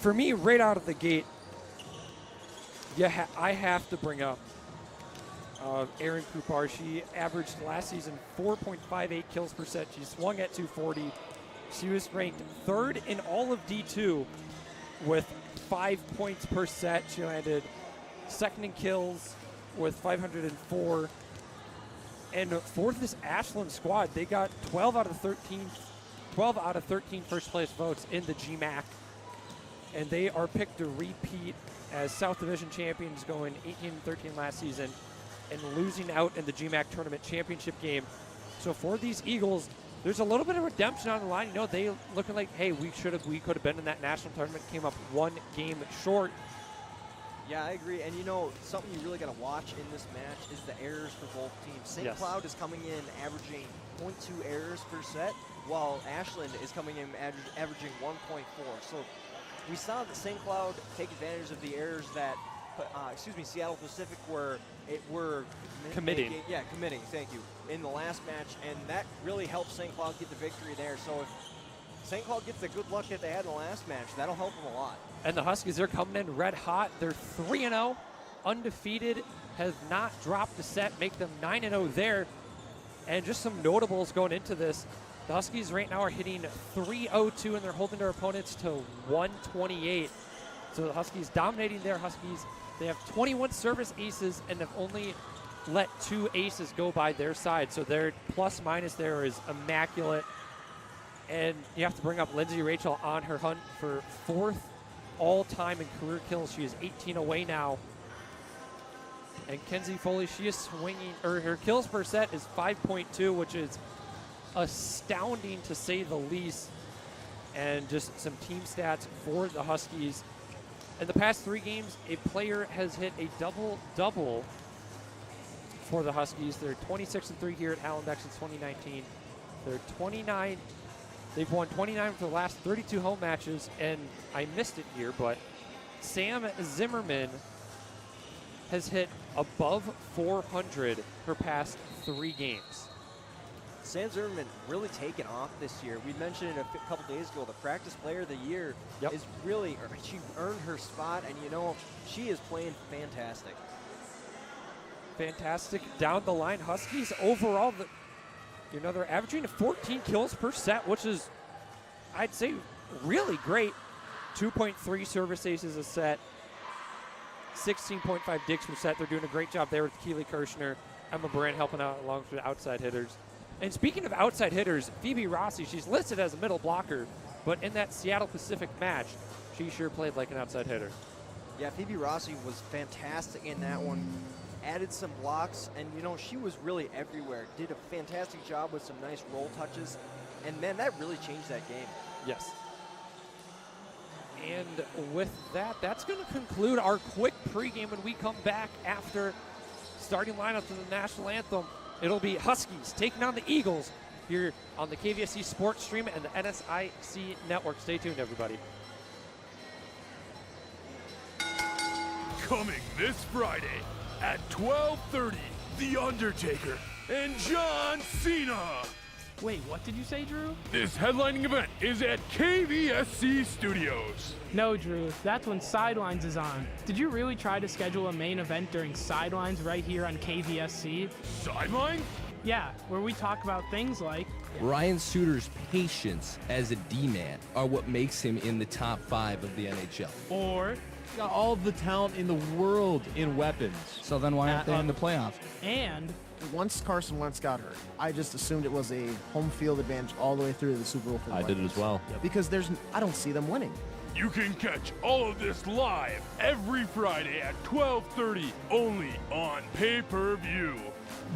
for me, right out of the gate, I have to bring up Erin Kupar. She averaged last season 4.58 kills per set. She swung at 240. She was ranked third in all of D2 with 5 points per set. She landed second in kills with 504. And for this Ashland squad, they got 12 out of 13 first place votes in the GMAC. And they are picked to repeat as South Division champions, going 18-13 last season and losing out in the GMAC tournament championship game. So for these Eagles, there's a little bit of redemption on the line. You know, they looking like, hey, we could have been in that national tournament, came up one game short. Yeah, I agree. And, you know, something you really got to watch in this match is the errors for both teams. St. Cloud is coming in averaging 0.2 errors per set, while Ashland is coming in averaging 1.4. So we saw that St. Cloud take advantage of the errors that, Seattle Pacific were committing. Committing, thank you, in the last match. And that really helped St. Cloud get the victory there. So if St. Cloud gets the good luck that they had in the last match, that'll help them a lot. And the Huskies, they're coming in red hot. They're 3-0, undefeated, has not dropped a set, make them 9-0 there. And just some notables going into this. The Huskies right now are hitting 302, and they're holding their opponents to 128. So the Huskies dominating their Huskies. They have 21 service aces and have only let 2 aces go by their side. So their plus minus there is immaculate. And you have to bring up Lindsay Rachel on her hunt for 4th all-time in career kills. She is 18 away now. And Kenzie Foley, she is swinging, or her kills per set is 5.2, which is astounding to say the least. And just some team stats for the Huskies. In the past 3 games, a player has hit a double-double for the Huskies. They're 26-3 here at Hallenbeck since 2019. They're 29. They've won 29 for the last 32 home matches, and I missed it here, but Sam Zimmerman has hit above 400 her past 3 games. Sam Zimmerman really taken off this year. We mentioned it a couple days ago. The practice player of the year is really, she earned her spot, and you know, she is playing fantastic. Fantastic down the line. Huskies overall, they're averaging 14 kills per set, which is, I'd say, really great. 2.3 service aces a set, 16.5 digs per set. They're doing a great job there with Keely Kirshner, Emma Brand helping out along with the outside hitters. And speaking of outside hitters, Phoebe Rossi, she's listed as a middle blocker, but in that Seattle Pacific match, she sure played like an outside hitter. Yeah, Phoebe Rossi was fantastic in that one. Added some blocks, and you know, she was really everywhere. Did a fantastic job with some nice roll touches, and man, that really changed that game. Yes. And with that, that's going to conclude our quick pregame. When we come back after starting lineups of the national anthem, it'll be Huskies taking on the Eagles here on the KVSC Sports Stream and the NSIC Network. Stay tuned, everybody. Coming this Friday at 12:30, The Undertaker and John Cena. Wait, what did you say, Drew? This headlining event is at KVSC Studios. No, Drew, that's when Sidelines is on. Did you really try to schedule a main event during Sidelines right here on KVSC? Sideline? Yeah, where we talk about things like Ryan Suter's patience as a D-man are what makes him in the top 5 of the NHL. Or got all of the talent in the world in weapons. So then why aren't they in the playoffs? And once Carson Wentz got hurt, I just assumed it was a home field advantage all the way through to the Super Bowl for the I did it as well. Because I don't see them winning. You can catch all of this live every Friday at 12:30, only on pay-per-view.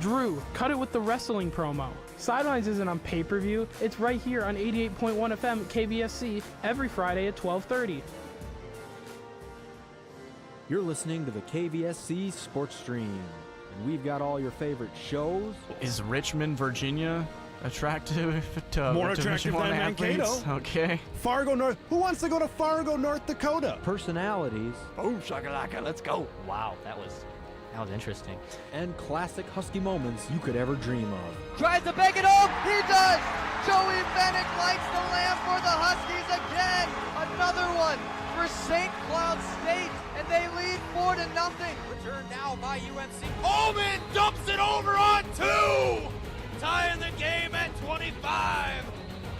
Drew, cut it with the wrestling promo. Sidelines isn't on pay-per-view. It's right here on 88.1 FM KVSC every Friday at 12:30. You're listening to the KVSC Sports Stream, and we've got all your favorite shows. Is Richmond, Virginia attractive to more to attractive than athletes? Mankato? Okay. Fargo, North. Who wants to go to Fargo, North Dakota? Personalities. Boom shakalaka, let's go. Wow, that was interesting. And classic Husky moments you could ever dream of. Tries to bang it home. He does. Joey Bennett lights the lamp for the Huskies again. Another one. for St. Cloud State, and they lead 4-0. Return now by UNC. Holman dumps it over on 2, tying the game at 25.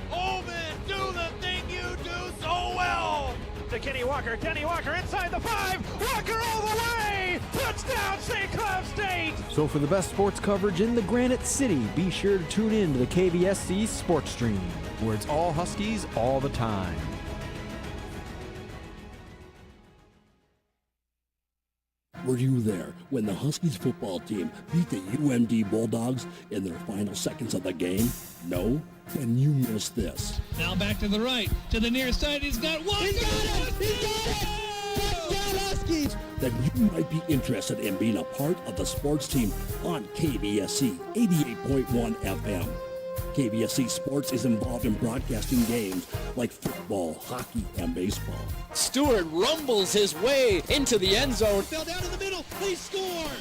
Holman, do the thing you do so well. To Kenny Walker inside the 5, Walker all the way, touchdown St. Cloud State. So for the best sports coverage in the Granite City, be sure to tune in to the KVSC Sports Stream, where it's all Huskies all the time. Were you there when the Huskies football team beat the UMD Bulldogs in their final seconds of the game? No? Then you missed this. Now back to the right, to the near side. He's got one. He got it! He got it! Touchdown Huskies! Then you might be interested in being a part of the sports team on KVSC 88.1 FM. KVSC Sports is involved in broadcasting games like football, hockey, and baseball. Stewart rumbles his way into the end zone. Fell down in the middle. He scored!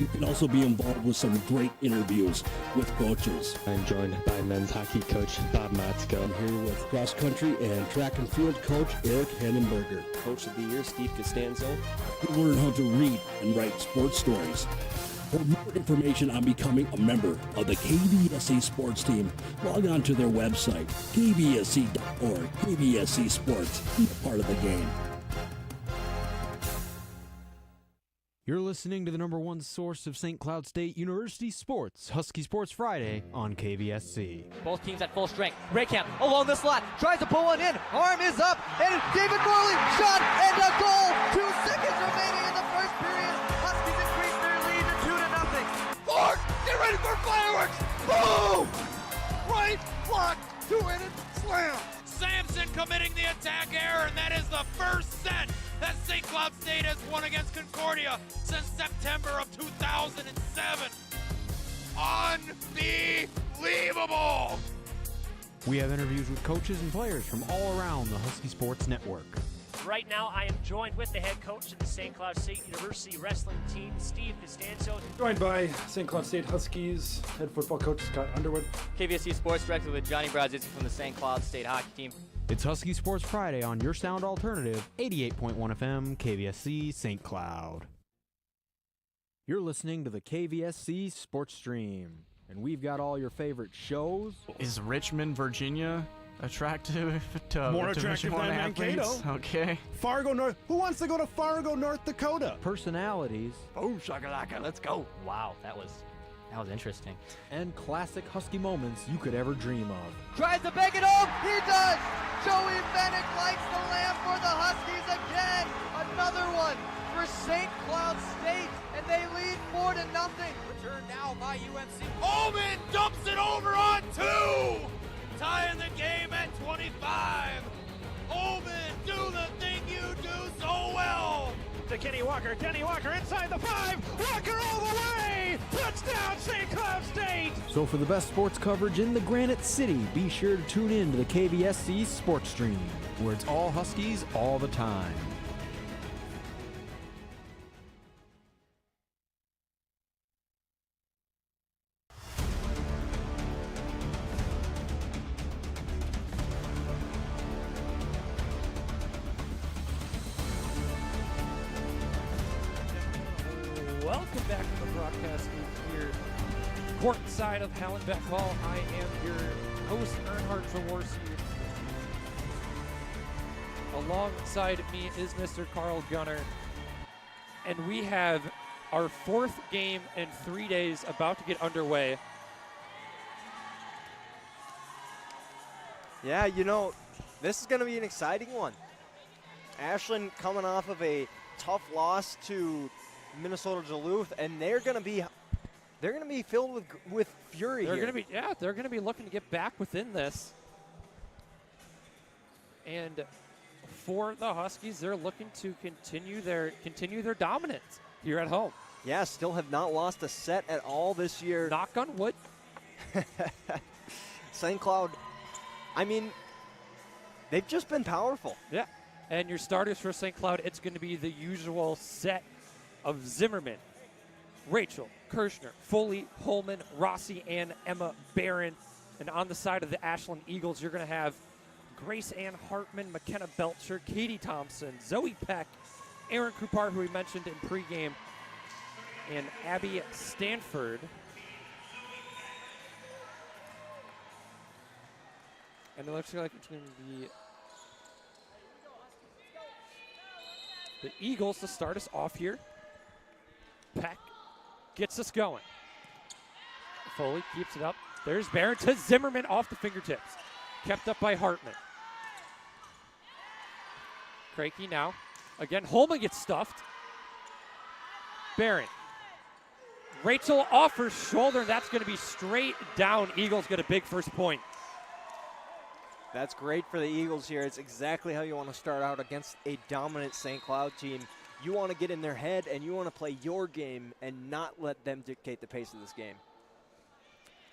You can also be involved with some great interviews with coaches. I'm joined by men's hockey coach Bob Motzko. I'm here with cross country and track and field coach Eric Hannenberger. Coach of the Year Steve Costanzo. You learn how to read and write sports stories. For more information on becoming a member of the KVSC Sports Team, log on to their website, kvsc.org. KVSC Sports, be a part of the game. You're listening to the #1 source of St. Cloud State University sports, Husky Sports Friday on KVSC. Both teams at full strength. Raycamp along the slot, tries to pull one in. Arm is up, and David Morley shot and a goal. 2 seconds remaining in the first period. Huskies increase their lead to 2-0. Ford, get ready for fireworks! Boom! Right block, 2-handed slam. Sampson committing the attack error, and that is the first set that St. Cloud State has won against Concordia since September of 2007. Unbelievable! We have interviews with coaches and players from all around the Husky Sports Network. Right now, I am joined with the head coach of the St. Cloud State University wrestling team, Steve Costanzo. Joined by St. Cloud State Huskies head football coach Scott Underwood. KVSC Sports Director with Johnny Brazizzi from the St. Cloud State hockey team. It's Husky Sports Friday on your sound alternative, 88.1 FM, KVSC St. Cloud. You're listening to the KVSC Sports Stream, and we've got all your favorite shows. Is Richmond, Virginia attractive to more Division attractive than I Mankato? athletes? Okay. Fargo, North. Who wants to go to Fargo, North Dakota? Personalities. Boom shakalaka, let's go. Wow, that was interesting. And classic Husky moments you could ever dream of. Tries to bang it home. He does. Joey Bennett lights the lamp for the Huskies again. Another one for St. Cloud State, and they lead 4-0. Return now by UNC. Holman dumps it over on 2, tying the game at 25. Holman, do the thing you do so well. To Kenny Walker inside the 5, Walker all the way, touchdown St. Cloud State. So for the best sports coverage in the Granite City, be sure to tune in to the KVSC Sports Stream, where it's all Huskies all the time. Welcome back to the broadcast booth here, courtside of Hallenbeck Hall. I am your host, Earnhardt Jaworski. Alongside me is Mr. Carl Gunner, and we have our 4th game in 3 days about to get underway. Yeah, you know, this is going to be an exciting one. Ashland coming off of a tough loss to Minnesota Duluth, and they're going to be filled with fury. They're going to be looking to get back within this. And for the Huskies, they're looking to continue their dominance here at home. Yeah, still have not lost a set at all this year. Knock on wood. St. Cloud, I mean, they've just been powerful. Yeah, and your starters for St. Cloud, it's going to be the usual set of Zimmerman, Rachel, Kirshner, Foley, Holman, Rossi, and Emma Barron. And on the side of the Ashland Eagles, you're going to have Grace Ann Hartman, McKenna Belcher, Katie Thompson, Zoe Peck, Aaron Krupar, who we mentioned in pregame, and Abby Stanford. And it looks like it's going to be the Eagles to start us off here. Peck gets us going. Foley keeps it up. There's Barron to Zimmerman off the fingertips. Kept up by Hartman. Krakey now. Again, Holman gets stuffed. Barron. Rachel off her shoulder, and that's going to be straight down. Eagles get a big first point. That's great for the Eagles here. It's exactly how you want to start out against a dominant St. Cloud team. You want to get in their head, and you want to play your game and not let them dictate the pace of this game.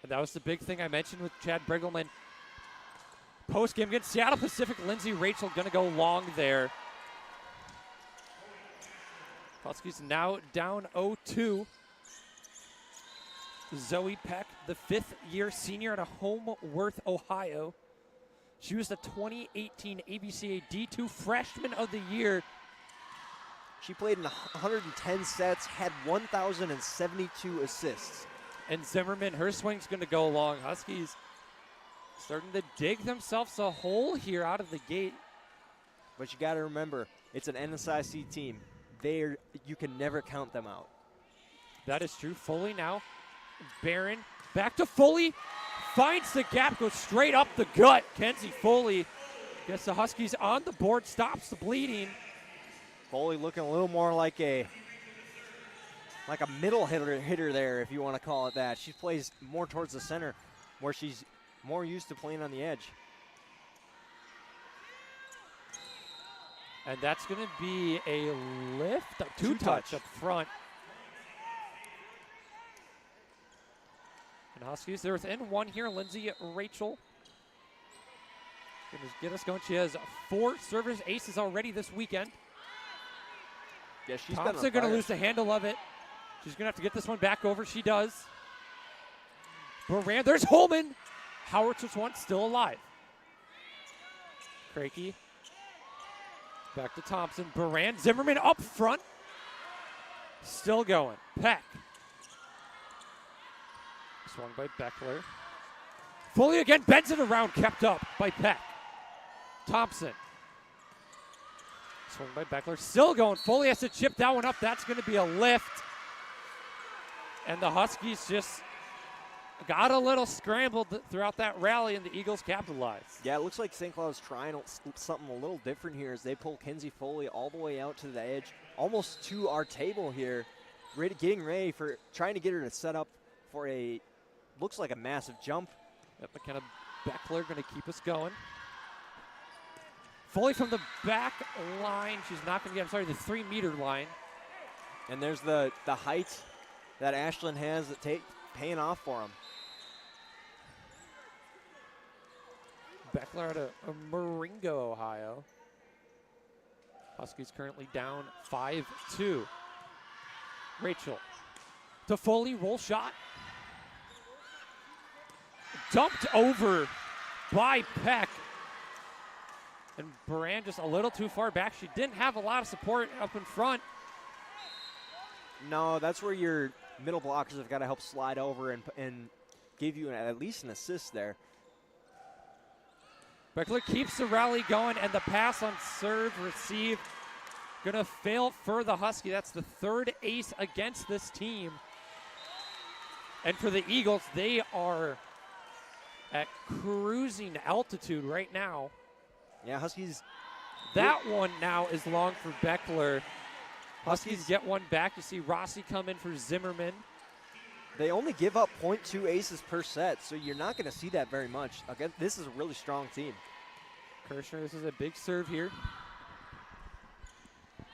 And that was the big thing I mentioned with Chad Briggleman. Post-game against Seattle Pacific, Lindsay Rachel going to go long there. Huskies now down 0-2. Zoe Peck, the fifth-year senior out of Homeworth, Ohio. She was the 2018 ABCA D2 Freshman of the Year. She played in 110 sets, had 1,072 assists. And Zimmerman, her swing's going to go long. Huskies starting to dig themselves a hole here out of the gate. But you got to remember, it's an NSIC team. You can never count them out. That is true. Foley now. Barron back to Foley. Finds the gap, goes straight up the gut. Kenzie Foley gets the Huskies on the board, stops the bleeding. Foley looking a little more like a middle hitter there, if you want to call it that. She plays more towards the center, where she's more used to playing on the edge. And that's going to be a lift, a two-touch up front. And Huskies, they're within one here. Lindsay Rachel going to get us going. She has 4 service aces already this weekend. Yeah, she's Thompson going to lose the handle of it. She's going to have to get this one back over. She does. Baran, there's Holman. Howitzer's one still alive. Krakey. Back to Thompson. Baran, Zimmerman up front. Still going. Peck. Swung by Beckler. Foley again, bends it around, kept up by Peck. Thompson. Swung by Beckler, still going. Foley has to chip that one up. That's going to be a lift. And the Huskies just got a little scrambled throughout that rally, and the Eagles capitalized. Yeah, it looks like St. Cloud's trying something a little different here as they pull Kenzie Foley all the way out to the edge, almost to our table here, getting ready for trying to get her to set up for a, looks like a massive jump. Yep, McKenna Beckler going to keep us going. Foley from the back line. She's not going to get, I'm sorry, the 3-meter line. And there's the height that Ashland has that paying off for them. Beckler out of Marengo, Ohio. Huskies currently down 5-2. Rachel to Foley, roll shot. Dumped over by Peck. And Baran just a little too far back. She didn't have a lot of support up in front. No, that's where your middle blockers have got to help slide over and give you at least an assist there. Beckler keeps the rally going, and the pass on serve receive gonna fail for the Husky. That's the 3rd ace against this team. And for the Eagles, they are at cruising altitude right now. Yeah, Huskies. That one now is long for Beckler. Huskies get one back. You see Rossi come in for Zimmerman. They only give up 0.2 aces per set, so you're not going to see that very much. Again, this is a really strong team. Kirshner, this is a big serve here.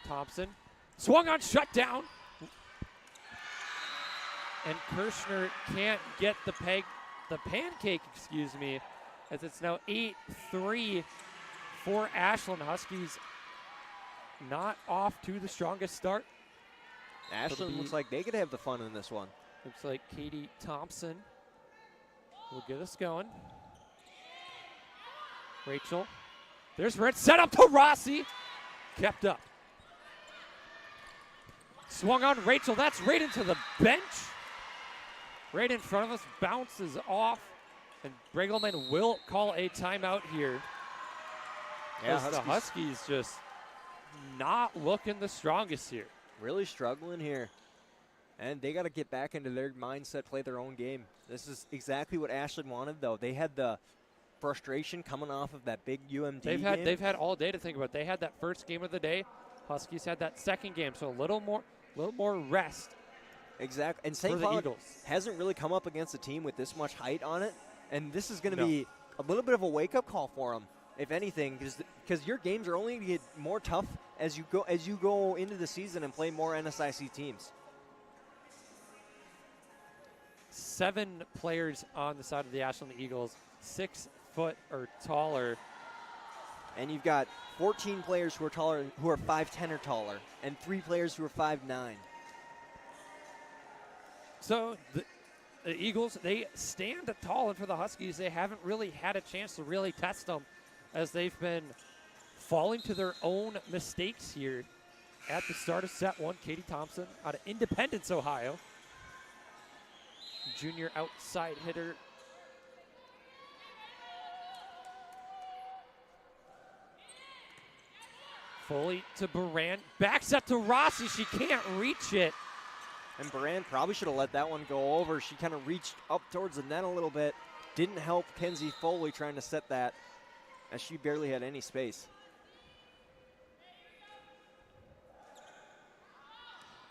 Thompson swung on shutdown. And Kirshner can't get the pancake, as it's now 8-3 for Ashland. Huskies not off to the strongest start. Ashland looks like they could have the fun in this one. Looks like Katie Thompson will get us going. Rachel There's Red, set up to Rossi. Kept up. Swung on Rachel, that's right into the bench. Right in front of us, bounces off. And Pregame will call a timeout here. Yeah, the Huskies just not looking the strongest here. Really struggling here. And they got to get back into their mindset, play their own game. This is exactly what Ashland wanted, though. They had the frustration coming off of that big UMD game. They've had all day to think about it. They had that first game of the day. Huskies had that second game, so a little more rest. Exactly. And St. Cloud hasn't really come up against a team with this much height on it. And this is going to be a little bit of a wake-up call for them, if anything, because your games are only going to get more tough as you go into the season and play more NSIC teams. 7 players on the side of the Ashland Eagles, 6 foot or taller. And you've got 14 players who are taller, who are 5'10" or taller, and 3 players who are 5'9". So the Eagles, they stand tall, and for the Huskies, they haven't really had a chance to really test them as they've been falling to their own mistakes here at the start of set 1. Katie Thompson out of Independence, Ohio. Junior outside hitter. Foley to Baran. Back set to Rossi. She can't reach it. And Baran probably should have let that one go over. She kind of reached up towards the net a little bit. Didn't help Kenzie Foley trying to set that, as she barely had any space.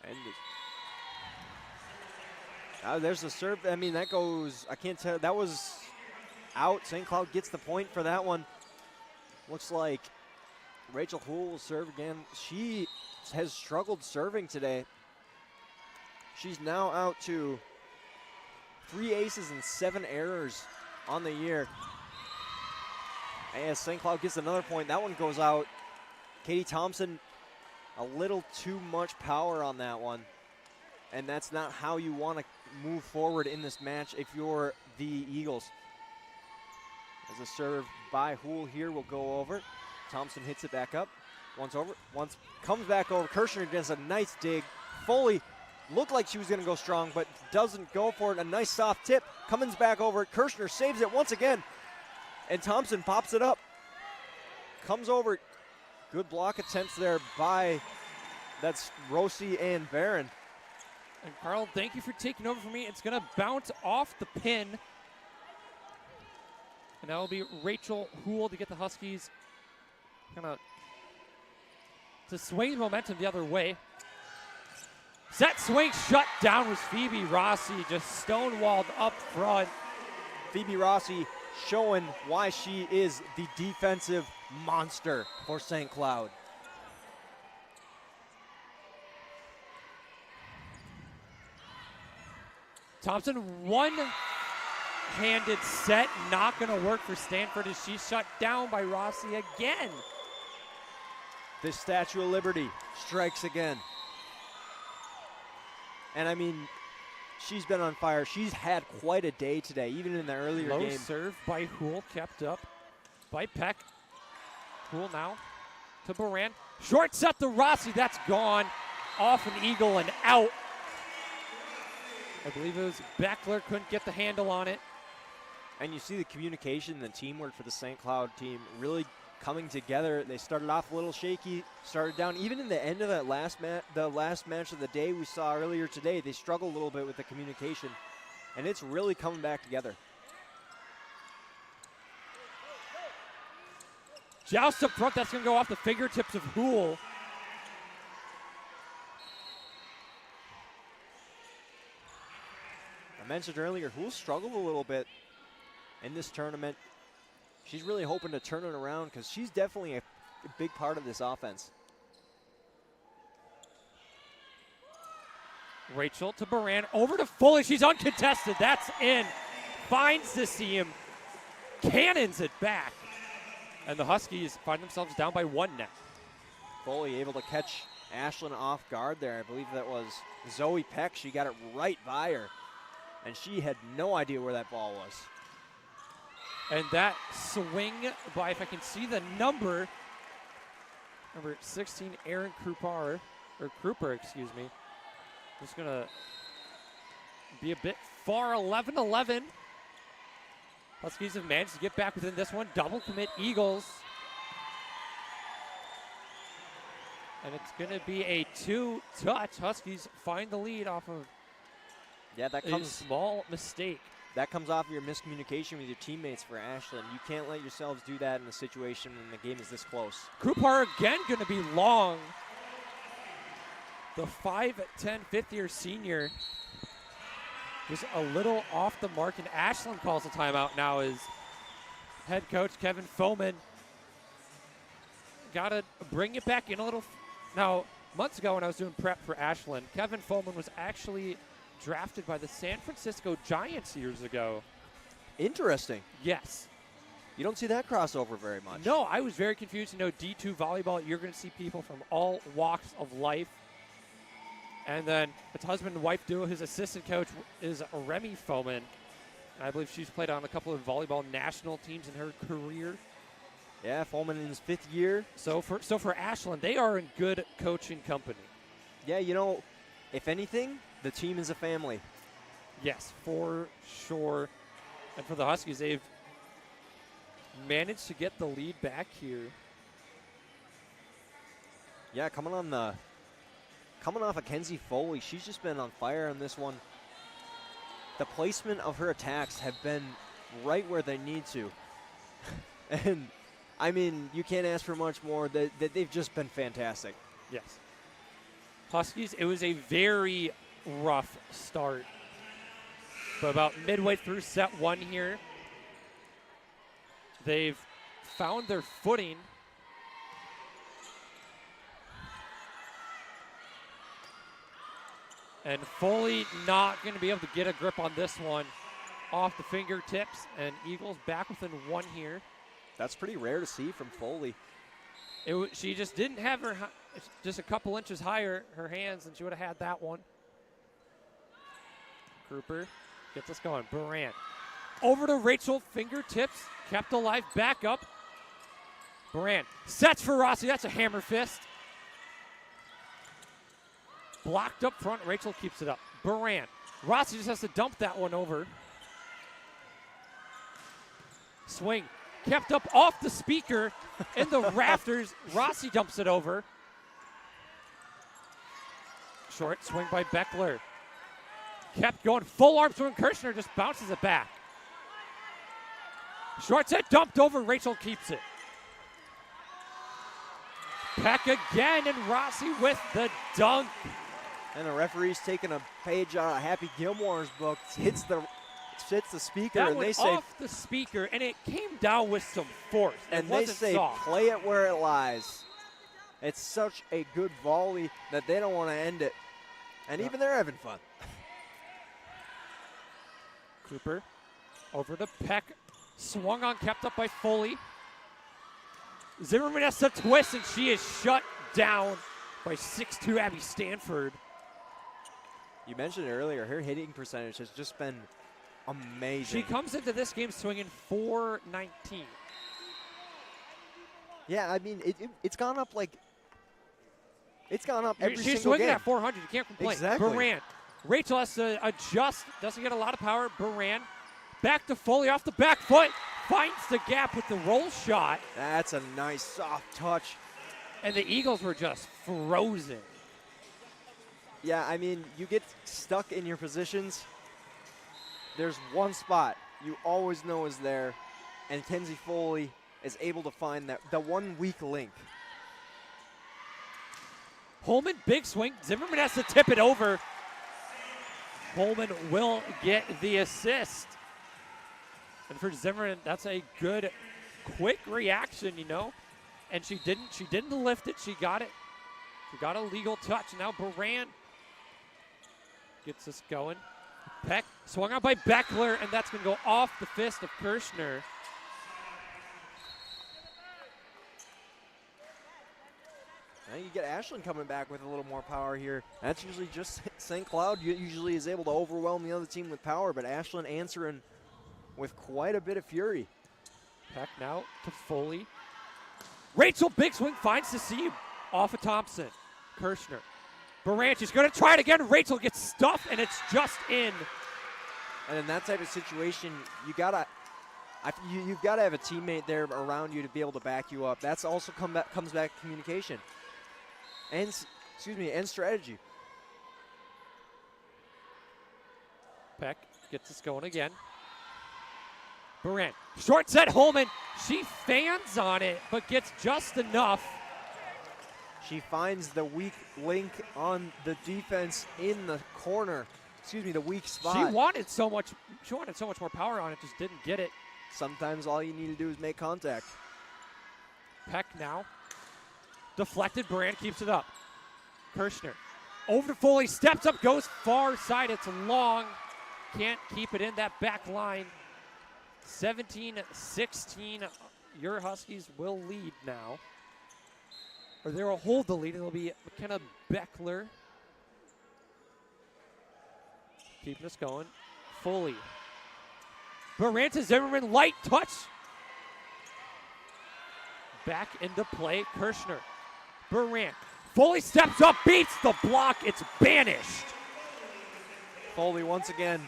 And there's the serve. I mean, that goes, I can't tell. That was out. St. Cloud gets the point for that one. Looks like Rachel Houle will serve again. She has struggled serving today. She's now out to 3 aces and 7 errors on the year. As St. Cloud gets another point, that one goes out. Katie Thompson, a little too much power on that one. And that's not how you want to move forward in this match if you're the Eagles. As a serve by Houle here will go over. Thompson hits it back up. Once over, once comes back over. Kirshner does a nice dig. Foley looked like she was going to go strong, but doesn't go for it. A nice soft tip. Cummins back over. Kirshner saves it once again. And Thompson pops it up. Comes over. Good block attempts there by, that's Rossi and Barron. And Carl, thank you for taking over for me. It's going to bounce off the pin. And that will be Rachel Houle to get the Huskies to swing the momentum the other way. Set swing shut down was Phoebe Rossi, just stonewalled up front. Phoebe Rossi showing why she is the defensive monster for St. Cloud. Thompson, one-handed set, not going to work for Stanford as she's shut down by Rossi again. The Statue of Liberty strikes again. And I mean, she's been on fire. She's had quite a day today, even in the earlier game. Low serve by Houle, kept up by Peck. Houle now to Baran. Short set to Rossi, that's gone. Off an eagle and out. I believe it was Beckler, couldn't get the handle on it. And you see the communication and the teamwork for the St. Cloud team really coming together. They started off a little shaky, started down. Even in the end of that the last match of the day we saw earlier today, they struggled a little bit with the communication. And it's really coming back together. Joust up front, that's going to go off the fingertips of Houle. I mentioned earlier, Houle struggled a little bit in this tournament. She's really hoping to turn it around because she's definitely a big part of this offense. Rachel to Baran, over to Foley. She's uncontested. That's in. Finds the seam. Cannons it back. And the Huskies find themselves down by 1 net. Foley able to catch Ashland off guard there. I believe that was Zoe Peck. She got it right by her. And she had no idea where that ball was. And that swing by, if I can see the number 16, Aaron Kruper, excuse me. Just going to be a bit far, 11-11. Huskies have managed to get back within this one. Double commit Eagles. And it's going to be a 2-touch. Huskies find the lead off of a small mistake. That comes off your miscommunication with your teammates for Ashland. You can't let yourselves do that in a situation when the game is this close. Krupar again going to be long. The 5'10", fifth-year senior just a little off the mark, and Ashland calls a timeout now as head coach Kevin Foman got to bring it back in a little. Now, months ago when I was doing prep for Ashland, Kevin Foman was actually drafted by the San Francisco Giants years ago. Interesting. Yes. You don't see that crossover very much. No, I was very confused. You know, D2 volleyball, you're going to see people from all walks of life. And then it's husband and wife duo. His assistant coach is Remy Foman. And I believe she's played on a couple of volleyball national teams in her career. Yeah, Foman in his 5th year. So for Ashland, they are in good coaching company. Yeah, you know, if anything, the team is a family. Yes, for sure. And for the Huskies, they've managed to get the lead back here. Yeah, coming off of Kenzie Foley, she's just been on fire on this one. The placement of her attacks have been right where they need to. And, I mean, you can't ask for much more. They've just been fantastic. Yes. Huskies, it was a very rough start. But about midway through set 1 here, they've found their footing. And Foley not going to be able to get a grip on this one off the fingertips. And Eagles back within 1 here. That's pretty rare to see from Foley. She just didn't have her, just a couple inches higher, her hands, and she would have had that one. Kruper gets us going. Baran over to Rachel, fingertips, kept alive, back up. Baran sets for Rossi. That's a hammer fist. Blocked up front. Rachel keeps it up. Baran. Rossi just has to dump that one over. Swing. Kept up off the speaker in the rafters. Rossi dumps it over. Short swing by Beckler. Kept going. Full arm swing. Kirshner just bounces it back. Short set dumped over. Rachel keeps it. Peck again, and Rossi with the dunk. And the referee's taking a page out of Happy Gilmore's book. Hits the speaker, that and went they say off the speaker, and it came down with some force. And they say soft. Play it where it lies. It's such a good volley that they don't want to end it, and even they're having fun. Cooper over to Peck, swung on, kept up by Foley. Zimmerman has to twist, and she is shut down by 6'2" Abby Stanford. You mentioned earlier, her hitting percentage has just been amazing. She comes into this game swinging .419. Yeah, I mean, it's gone up like, it's gone up every single game. She's swinging at 400. You can't complain. Exactly. Baran. Rachel has to adjust. Doesn't get a lot of power. Baran. Back to Foley off the back foot. Finds the gap with the roll shot. That's a nice soft touch. And the Eagles were just frozen. Yeah, I mean, you get stuck in your positions. There's one spot you always know is there, and Kenzie Foley is able to find the one weak link. Holman, big swing. Zimmerman has to tip it over. Holman will get the assist. And for Zimmerman, that's a good, quick reaction, you know. And she didn't lift it. She got it. She got a legal touch. Now Baran gets us going. Peck swung out by Beckler, and that's going to go off the fist of Kirshner. Now you get Ashland coming back with a little more power here. That's usually just St. Cloud usually is able to overwhelm the other team with power, but Ashland answering with quite a bit of fury. now to Foley. Rachel, big swing, finds the seam off of Thompson. Kirshner. Baranchi's going to try it again. Rachel gets stuffed, and it's just in. And in that type of situation, you've got to have a teammate there around you to be able to back you up. That's also comes back to communication and strategy. Peck gets us going again. Baran, short set, Holman. She fans on it, but gets just enough. She finds the weak link on the defense in the corner. The weak spot. She wanted so much more power on it, just didn't get it. Sometimes all you need to do is make contact. Peck now. Deflected, Baran keeps it up. Kirshner. Over to Foley, steps up, goes far side. It's long. Can't keep it in that back line. 17-16. Your Huskies will lead now. Or they will hold the lead. It'll be McKenna Beckler. Keeping us going. Foley. Baranta Zimmerman, light touch. Back into play, Kirshner. Barant. Foley steps up, beats the block. It's banished. Foley once again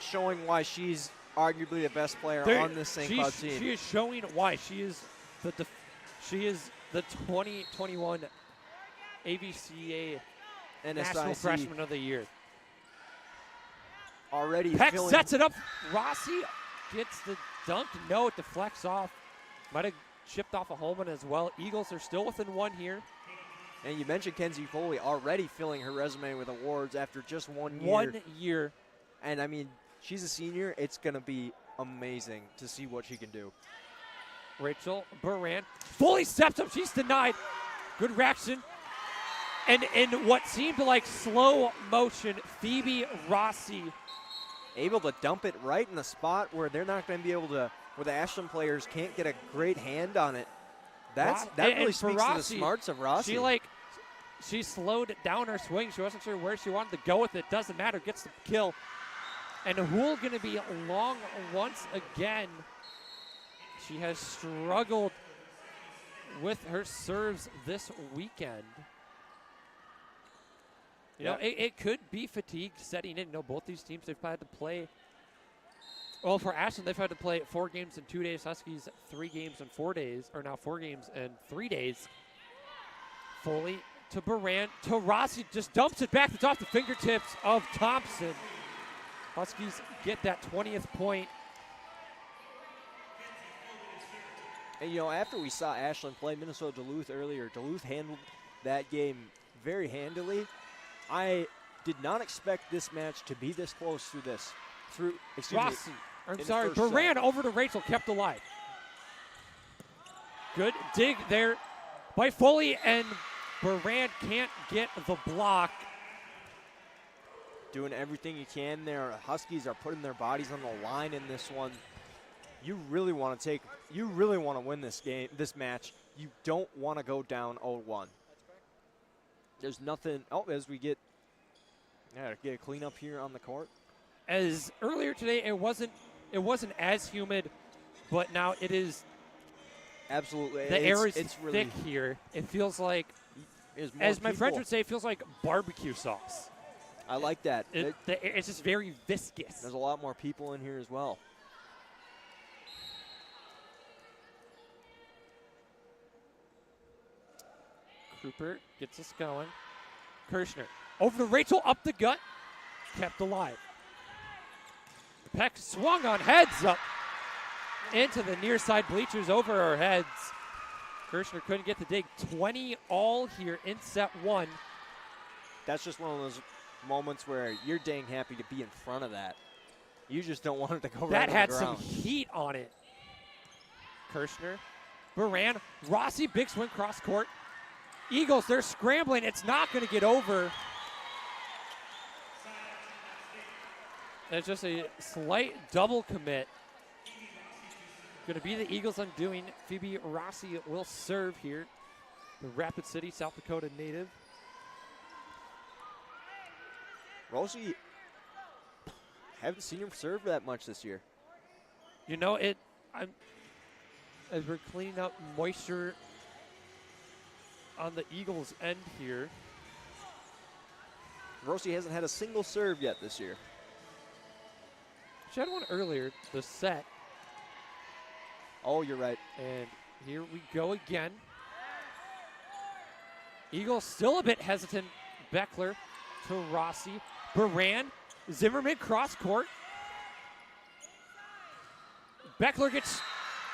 showing why she's arguably the best player on this St. Cloud team. She is showing why she is the 2021 AVCA National Freshman of the Year. Already Peck sets it up. Rossi gets the dunk. No, it deflects off. Might have chipped off a Holman as well. Eagles are still within one here. And you mentioned Kenzie Foley already filling her resume with awards after just 1 year. 1 year. And, I mean, she's a senior. It's going to be amazing to see what she can do. Rachel Baran. Foley steps up. She's denied. Good reaction. And in what seemed like slow motion, Phoebe Rossi able to dump it right in the spot where they're not going to be able to, where the Ashland players can't get a great hand on it. That really speaks to the smarts of Rossi. She slowed down her swing. She wasn't sure where she wanted to go with it. Doesn't matter. Gets the kill. And Hool going to be long once again. She has struggled with her serves this weekend. You know, it could be fatigue setting in. You know, both these teams, they've had to play. Well, for Ashland, they've had to play 4 games in 2 days. Huskies, 3 games in 4 days, or now 4 games in 3 days. Foley to Baran to Rossi, just dumps it back. It's off the fingertips of Thompson. Huskies get that 20th point. And, you know, after we saw Ashland play Minnesota Duluth earlier, Duluth handled that game very handily. I did not expect this match to be this close through this. Rossi, Baran over to Rachel, kept alive. Good dig there by Foley, and Baran can't get the block. Doing everything you can there. Huskies are putting their bodies on the line in this one. You really want to win this game, this match. You don't want to go down 0-1. There's nothing. As we get a cleanup here on the court. As earlier today, it wasn't as humid, but now it is. Absolutely, the air is really thick here. It feels like, as my friends would say, it feels like barbecue sauce. I like that. It's just very viscous. There's a lot more people in here as well. Cooper gets us going. Kirshner over to Rachel, up the gut, kept alive. Peck swung on, heads up into the near side bleachers over our heads. Kirshner couldn't get the dig. 20 all here in set 1. That's just one of those moments where you're dang happy to be in front of that. You just don't want it to go right on the ground. That had some heat on it. Kirshner, Baran, Rossi, big swing cross court. Eagles, they're scrambling. It's not going to get over. It's just a slight double commit. Going to be the Eagles' undoing. Phoebe Rossi will serve here. The Rapid City, South Dakota native. Rossi, haven't seen him serve that much this year. You know, as we're cleaning up moisture on the Eagles' end here. Rossi hasn't had a single serve yet this year. She had one earlier, the set. Oh, you're right. And here we go again. Eagles still a bit hesitant. Beckler to Rossi. Baran, Zimmerman cross court. Beckler gets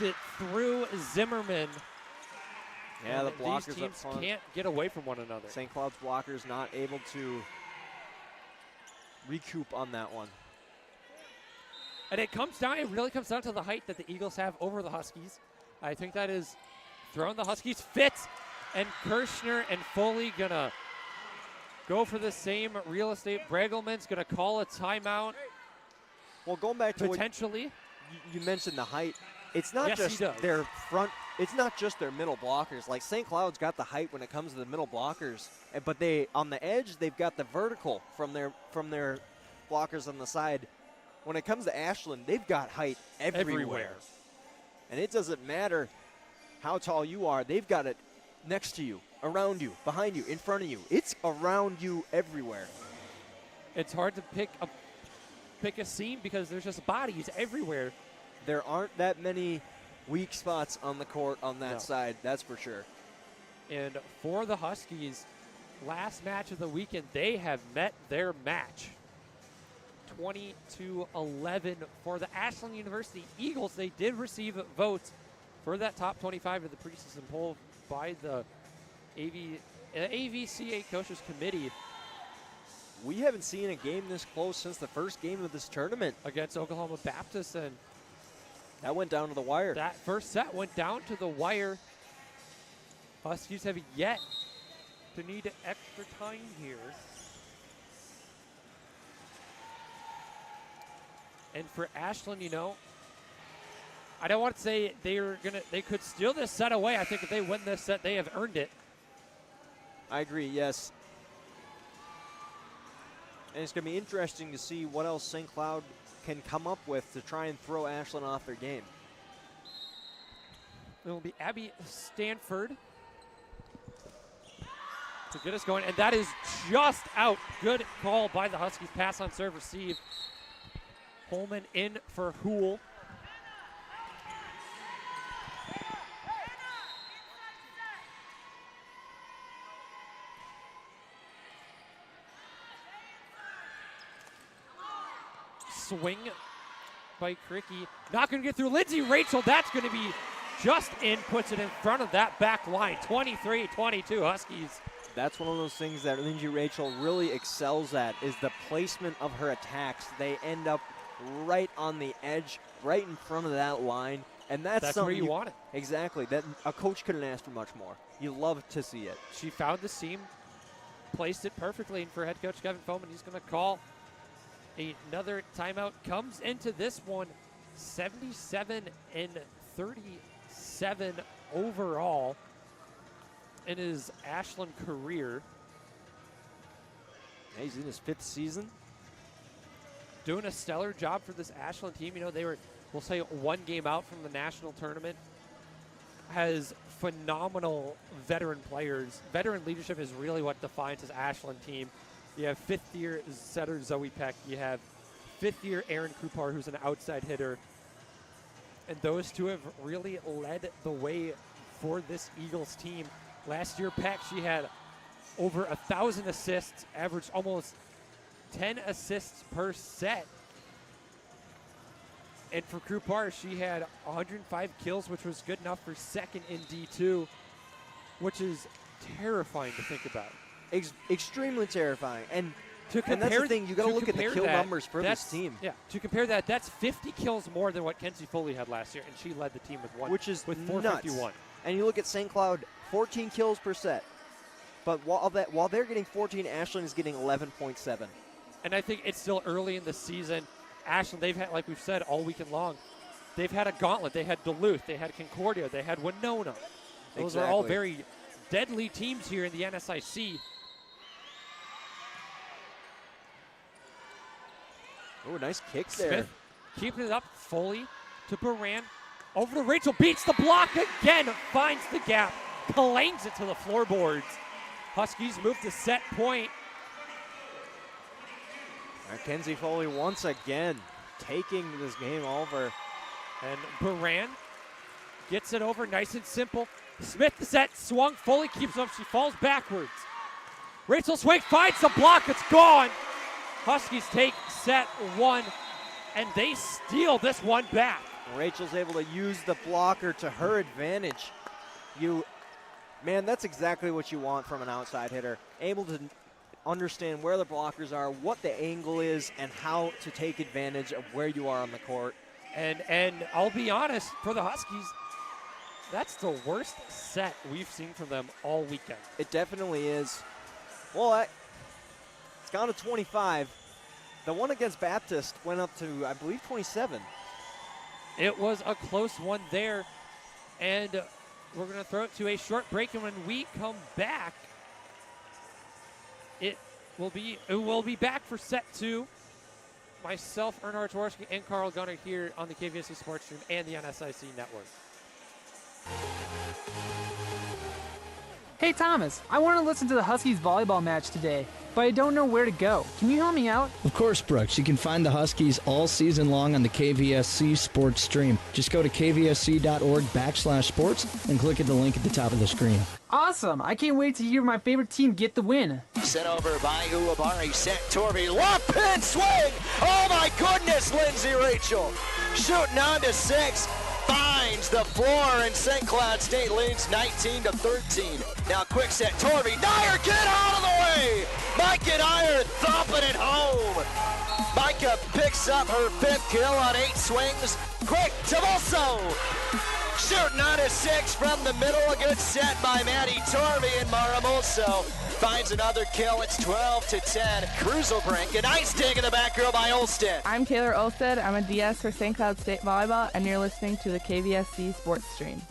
it through Zimmerman. Yeah, the blockers these teams up front can't get away from one another. St. Cloud's blockers not able to recoup on that one. And it really comes down to the height that the Eagles have over the Huskies. I think that is throwing the Huskies fits, and Kirshner and Foley gonna go for the same real estate. Bregelman's gonna call a timeout. Well, going back to potentially, what you mentioned the height. It's not yes, just their front. It's not just their middle blockers. Like St. Cloud's got the height when it comes to the middle blockers, but they on the edge they've got the vertical from their blockers on the side. When it comes to Ashland, they've got height everywhere. And it doesn't matter how tall you are. They've got it next to you, around you, behind you, in front of you. It's around you everywhere. It's hard to pick a seam because there's just bodies everywhere. There aren't that many weak spots on the court on that side, that's for sure. And for the Huskies, last match of the weekend, they have met their match. 20-11 for the Ashland University Eagles. They did receive votes for that top 25 of the preseason poll by the AVCA Coaches Committee. We haven't seen a game this close since the first game of this tournament. Against Oklahoma Baptist, and that went down to the wire. That first set went down to the wire. Huskies have yet to need extra time here. And for Ashland, I don't want to say they could steal this set away. I think if they win this set, they have earned it. I agree, yes. And it's going to be interesting to see what else St. Cloud can come up with to try and throw Ashland off their game. It will be Abby Stanford to get us going, and that is just out. Good call by the Huskies. Pass on serve, receive. Holman in for Hool. Swing by Cricky. Not going to get through. Lindsay Rachel, that's going to be just in, puts it in front of that back line. 23-22 Huskies. That's one of those things that Lindsay Rachel really excels at, is the placement of her attacks. They end up right on the edge, right in front of that line. And that's where you want it. Exactly. That a coach couldn't ask for much more. You love to see it. She found the seam, placed it perfectly, and for head coach Kevin Foman, he's going to call another timeout. Comes into this one 77-37 overall in his Ashland career. He's in his 5th season. Doing a stellar job for this Ashland team. They were, we'll say, one game out from the national tournament. Has phenomenal veteran players. Veteran leadership is really what defines this Ashland team. You have 5th-year setter Zoe Peck. You have 5th-year Aaron Krupar, who's an outside hitter. And those two have really led the way for this Eagles team. Last year, Peck, she had over 1,000 assists, averaged almost 10 assists per set. And for Krupar, she had 105 kills, which was good enough for 2nd in D2, which is terrifying to think about. Extremely terrifying. And to compare, that's the thing, you got to look at the kill numbers for this team. Yeah, to compare that, that's 50 kills more than what Kenzie Foley had last year, and she led the team with one, which is with nuts. 451. And you look at St. Cloud, 14 kills per set. But while they're getting 14, Ashland is getting 11.7. And I think it's still early in the season. Ashland, they've had, like we've said all weekend long, they've had a gauntlet. They had Duluth, they had Concordia, they had Winona. Those are all very deadly teams here in the NSIC. Oh, nice kicks there. Smith keeping it up. Foley to Baran. Over to Rachel, beats the block again, finds the gap, clangs it to the floorboards. Huskies move to set point. Kenzie Foley once again taking this game over. And Baran gets it over, nice and simple. Smith the set, swung, Foley keeps up, she falls backwards. Rachel swing, finds the block, it's gone. Huskies take set 1, and they steal this one back. Rachel's able to use the blocker to her advantage. Man, that's exactly what you want from an outside hitter. Able to understand where the blockers are, what the angle is, and how to take advantage of where you are on the court. And I'll be honest, for the Huskies, that's the worst set we've seen from them all weekend. It definitely is. Well, it's gone to 25. The one against Baptist went up to, I believe, 27. It was a close one there. And we're going to throw it to a short break. And when we come back, it will be back for set 2. Myself, Earnhardt Jaworski, and Carl Gunner here on the KVSC Sports Stream and the NSIC Network. Hey Thomas, I want to listen to the Huskies volleyball match today, but I don't know where to go. Can you help me out? Of course, Brooks. You can find the Huskies all season long on the KVSC Sports Stream. Just go to kvsc.org/sports and click at the link at the top of the screen. Awesome! I can't wait to hear my favorite team get the win. Sent over by Ulibarri, set Torvey, lob pin swing! Oh my goodness, Lindsay Rachel! Shooting on to 6. Finds the floor, and St. Cloud State leads 19-13. Now quick set, Torvey, Dyer, get out of the way! Micah Dyer thumping it home. Micah picks up her 5th kill on 8 swings. Quick, Tavoso! Shooting on a 6 from the middle, a good set by Maddie Torvey, and Maramoso finds another kill. It's 12-10. Cruzelbrink, a nice dig in the back row by Olstead. I'm Taylor Olstead. I'm a DS for St. Cloud State Volleyball, and you're listening to the KVSC Sports Stream.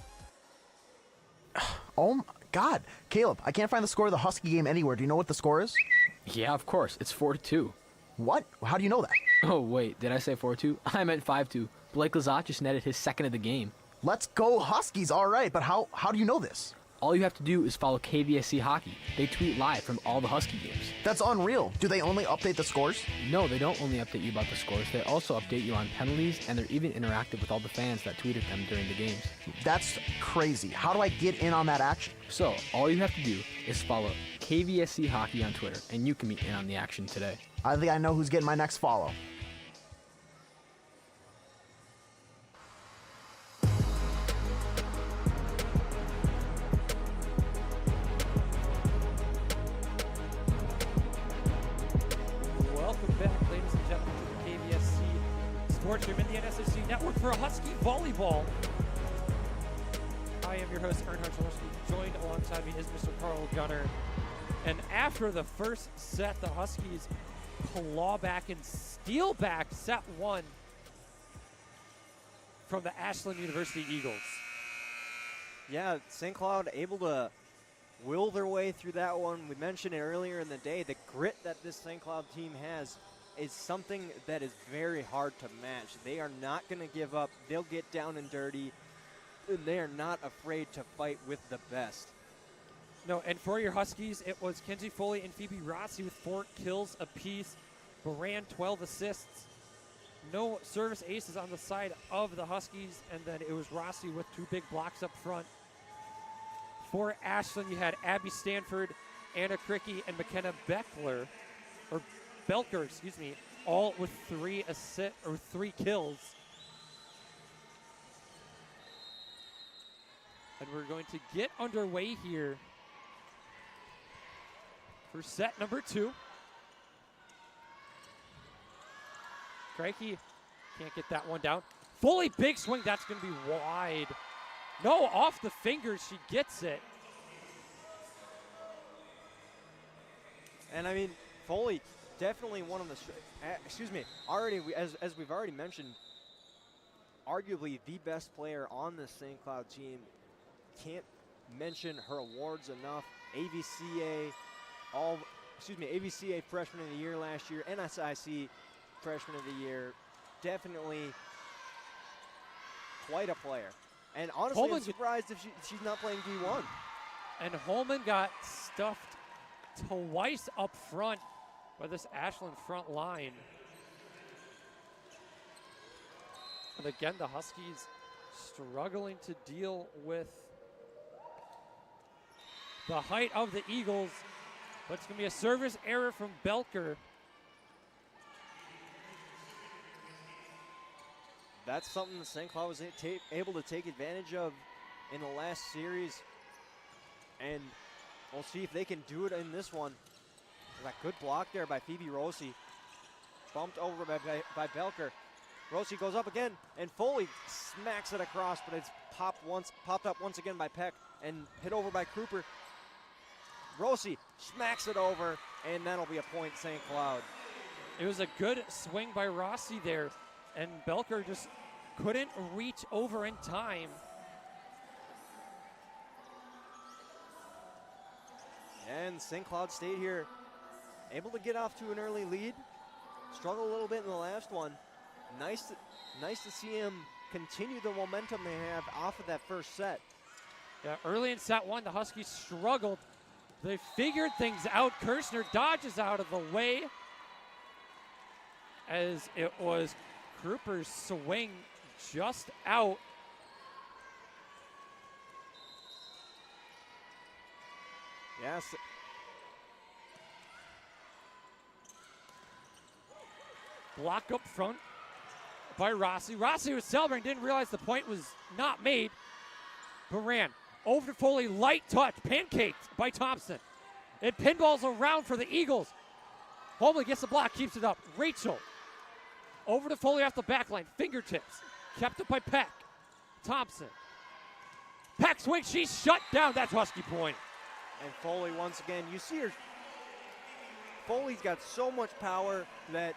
Oh my God, Caleb, I can't find the score of the Husky game anywhere. Do you know what the score is? Yeah, of course. It's 4-2. What? How do you know that? Oh, wait. Did I say 4-2? I meant 5-2. Blake Lazat just netted his 2nd of the game. Let's go Huskies, all right, but how do you know this? All you have to do is follow KVSC Hockey. They tweet live from all the Husky games. That's unreal. Do they only update the scores? No, they don't only update you about the scores. They also update you on penalties, and they're even interactive with all the fans that tweeted them during the games. That's crazy. How do I get in on that action? So, all you have to do is follow KVSC Hockey on Twitter, and you can be in on the action today. I think I know who's getting my next follow. Welcome back, ladies and gentlemen, to the KVSC Sports Room in the NSCC Network for Husky Volleyball. I am your host, Earnhardt Jaworski. Joined alongside me is Mr. Carl Gunner. And after the first set, the Huskies claw back and steal back set 1 from the Ashland University Eagles. Yeah, St. Cloud able to will their way through that one. We mentioned it earlier in the day. The grit that this St. Cloud team has is something that is very hard to match. They are not going to give up. They'll get down and dirty. They are not afraid to fight with the best. No, and for your Huskies, it was Kenzie Foley and Phoebe Rossi with 4 kills apiece. Baran, 12 assists. No service aces on the side of the Huskies, and then it was Rossi with 2 big blocks up front. For Ashland, you had Abby Stanford, Anna Cricky, and McKenna Belker, all with 3 kills. And we're going to get underway here for set number 2. Cricky can't get that one down. Foley, big swing, that's going to be wide. No, off the fingers, she gets it. And I mean, Foley, definitely one of the, as we've already mentioned, arguably the best player on this St. Cloud team. Can't mention her awards enough. AVCA Freshman of the Year last year, NSIC Freshman of the Year. Definitely quite a player. And honestly, I'm surprised if she's not playing D1. And Holman got stuffed twice up front by this Ashland front line. And again, the Huskies struggling to deal with the height of the Eagles. But it's going to be a service error from Belker. That's something that St. Cloud was able to take advantage of in the last series. And we'll see if they can do it in this one. That good block there by Phoebe Rossi. Bumped over by Belker. Rossi goes up again, and Foley smacks it across, but it's popped up once again by Peck and hit over by Kruper. Rossi smacks it over, and that'll be a point, St. Cloud. It was a good swing by Rossi there, and Belker just couldn't reach over in time. And St. Cloud State here, able to get off to an early lead. Struggled a little bit in the last one. Nice to see him continue the momentum they have off of that first set. Yeah, early in set one, the Huskies struggled. They figured things out. Kirshner dodges out of the way as it was Kruper's swing just out. Yes. Block up front by Rossi. Rossi was celebrating, didn't realize the point was not made. Baran over to Foley, light touch, pancaked by Thompson. It pinballs around for the Eagles. Holman gets the block, keeps it up. Rachel over to Foley off the back line, fingertips. Kept up by Peck. Thompson. Peck swing, she's shut down. That's Husky point. And Foley once again, you see her. Foley's got so much power that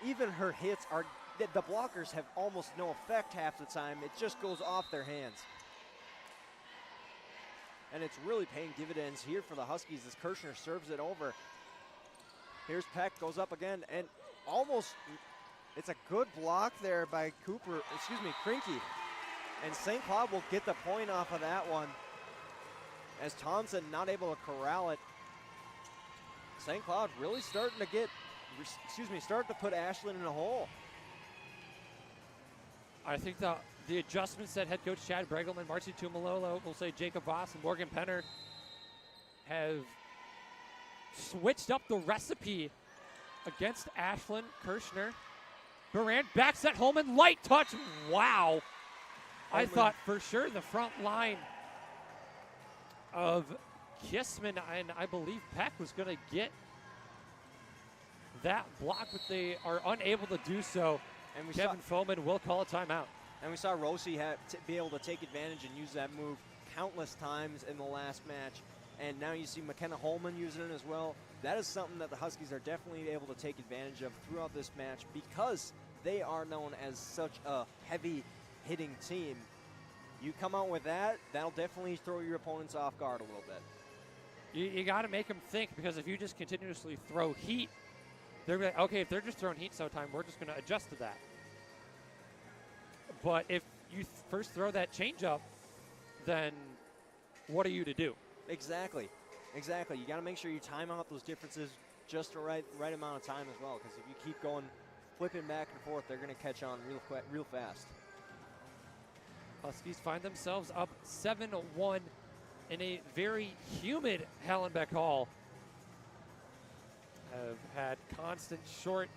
even her hits are, the blockers have almost no effect half the time. It just goes off their hands. And it's really paying dividends here for the Huskies as Kirshner serves it over. Here's Peck, goes up again, and almost, it's a good block there by Krinky. And St. Cloud will get the point off of that one as Thompson not able to corral it. St. Cloud really starting to put Ashland in a hole. I think the adjustments that head coach Chad Bregelman, Marcy Tumalolo, we'll say Jacob Voss, and Morgan Penner have switched up the recipe against Ashland. Kirshner. Baran backs at Holman, light touch, wow. I thought for sure the front line of Kissman and I believe Peck was going to get that block, but they are unable to do so. And Kevin Foman will call a timeout. And we saw Rossi be able to take advantage and use that move countless times in the last match. And now you see McKenna Holman using it as well. That is something that the Huskies are definitely able to take advantage of throughout this match because they are known as such a heavy hitting team. You come out with that, that'll definitely throw your opponents off guard a little bit. You got to make them think, because if you just continuously throw heat, they're like, okay, if they're just throwing heat so time, we're just going to adjust to that. But if you first throw that changeup, then what are you to do? Exactly. You got to make sure you time out those differences just the right amount of time as well, because if you keep going, flipping back and forth, they're going to catch on real fast. Huskies find themselves up 7-1 in a very humid Hallenbeck Hall. Have had constant short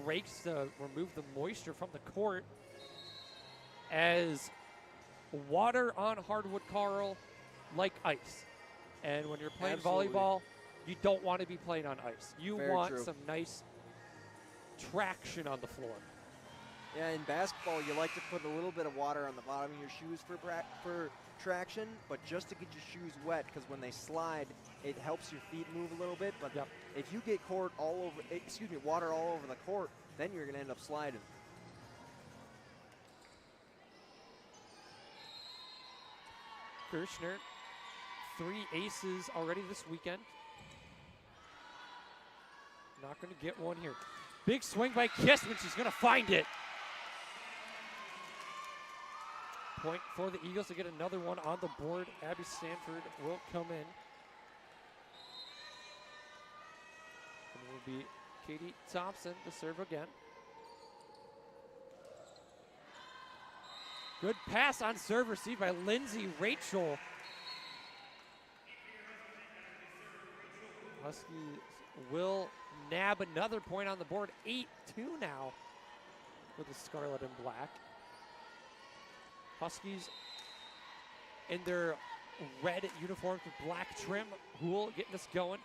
breaks to remove the moisture from the court, as water on hardwood, Carl, like ice. And when you're playing volleyball, you don't want to be playing on ice. You want some nice traction on the floor. Yeah, in basketball, you like to put a little bit of water on the bottom of your shoes for traction, but just to get your shoes wet, because when they slide, it helps your feet move a little bit. But if you get water all over the court, then you're going to end up sliding. Kirshner, 3 aces already this weekend. Not going to get one here. Big swing by Kissman. She's going to find it. point for the Eagles to get another one on the board. Abby Stanford will come in. And it will be Katie Thompson to serve again. Good pass on serve received by Lindsay Rachel. Huskies will nab another point on the board. 8-2 now for the Scarlet and Black. Huskies in their red uniforms with black trim. Hool getting this going.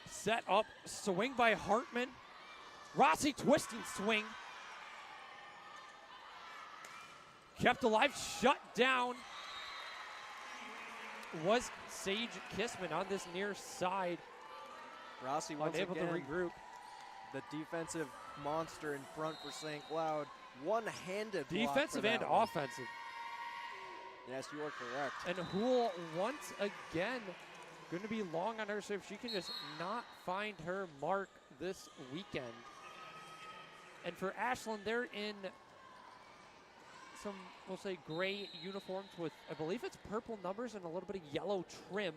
Set up, swing by Hartman. Rossi twisting swing. Kept alive, shut down. Was Sage Kissman on this near side. Rossi once unable again, to regroup. The defensive monster in front for St. Cloud. One-handed block Defensive for that and one. offensive. Yes, you are correct. And Hool once again going to be long on her serve. She can just not find her mark this weekend. And for Ashland, they're in some, we'll say, gray uniforms with, I believe it's purple numbers and a little bit of yellow trim.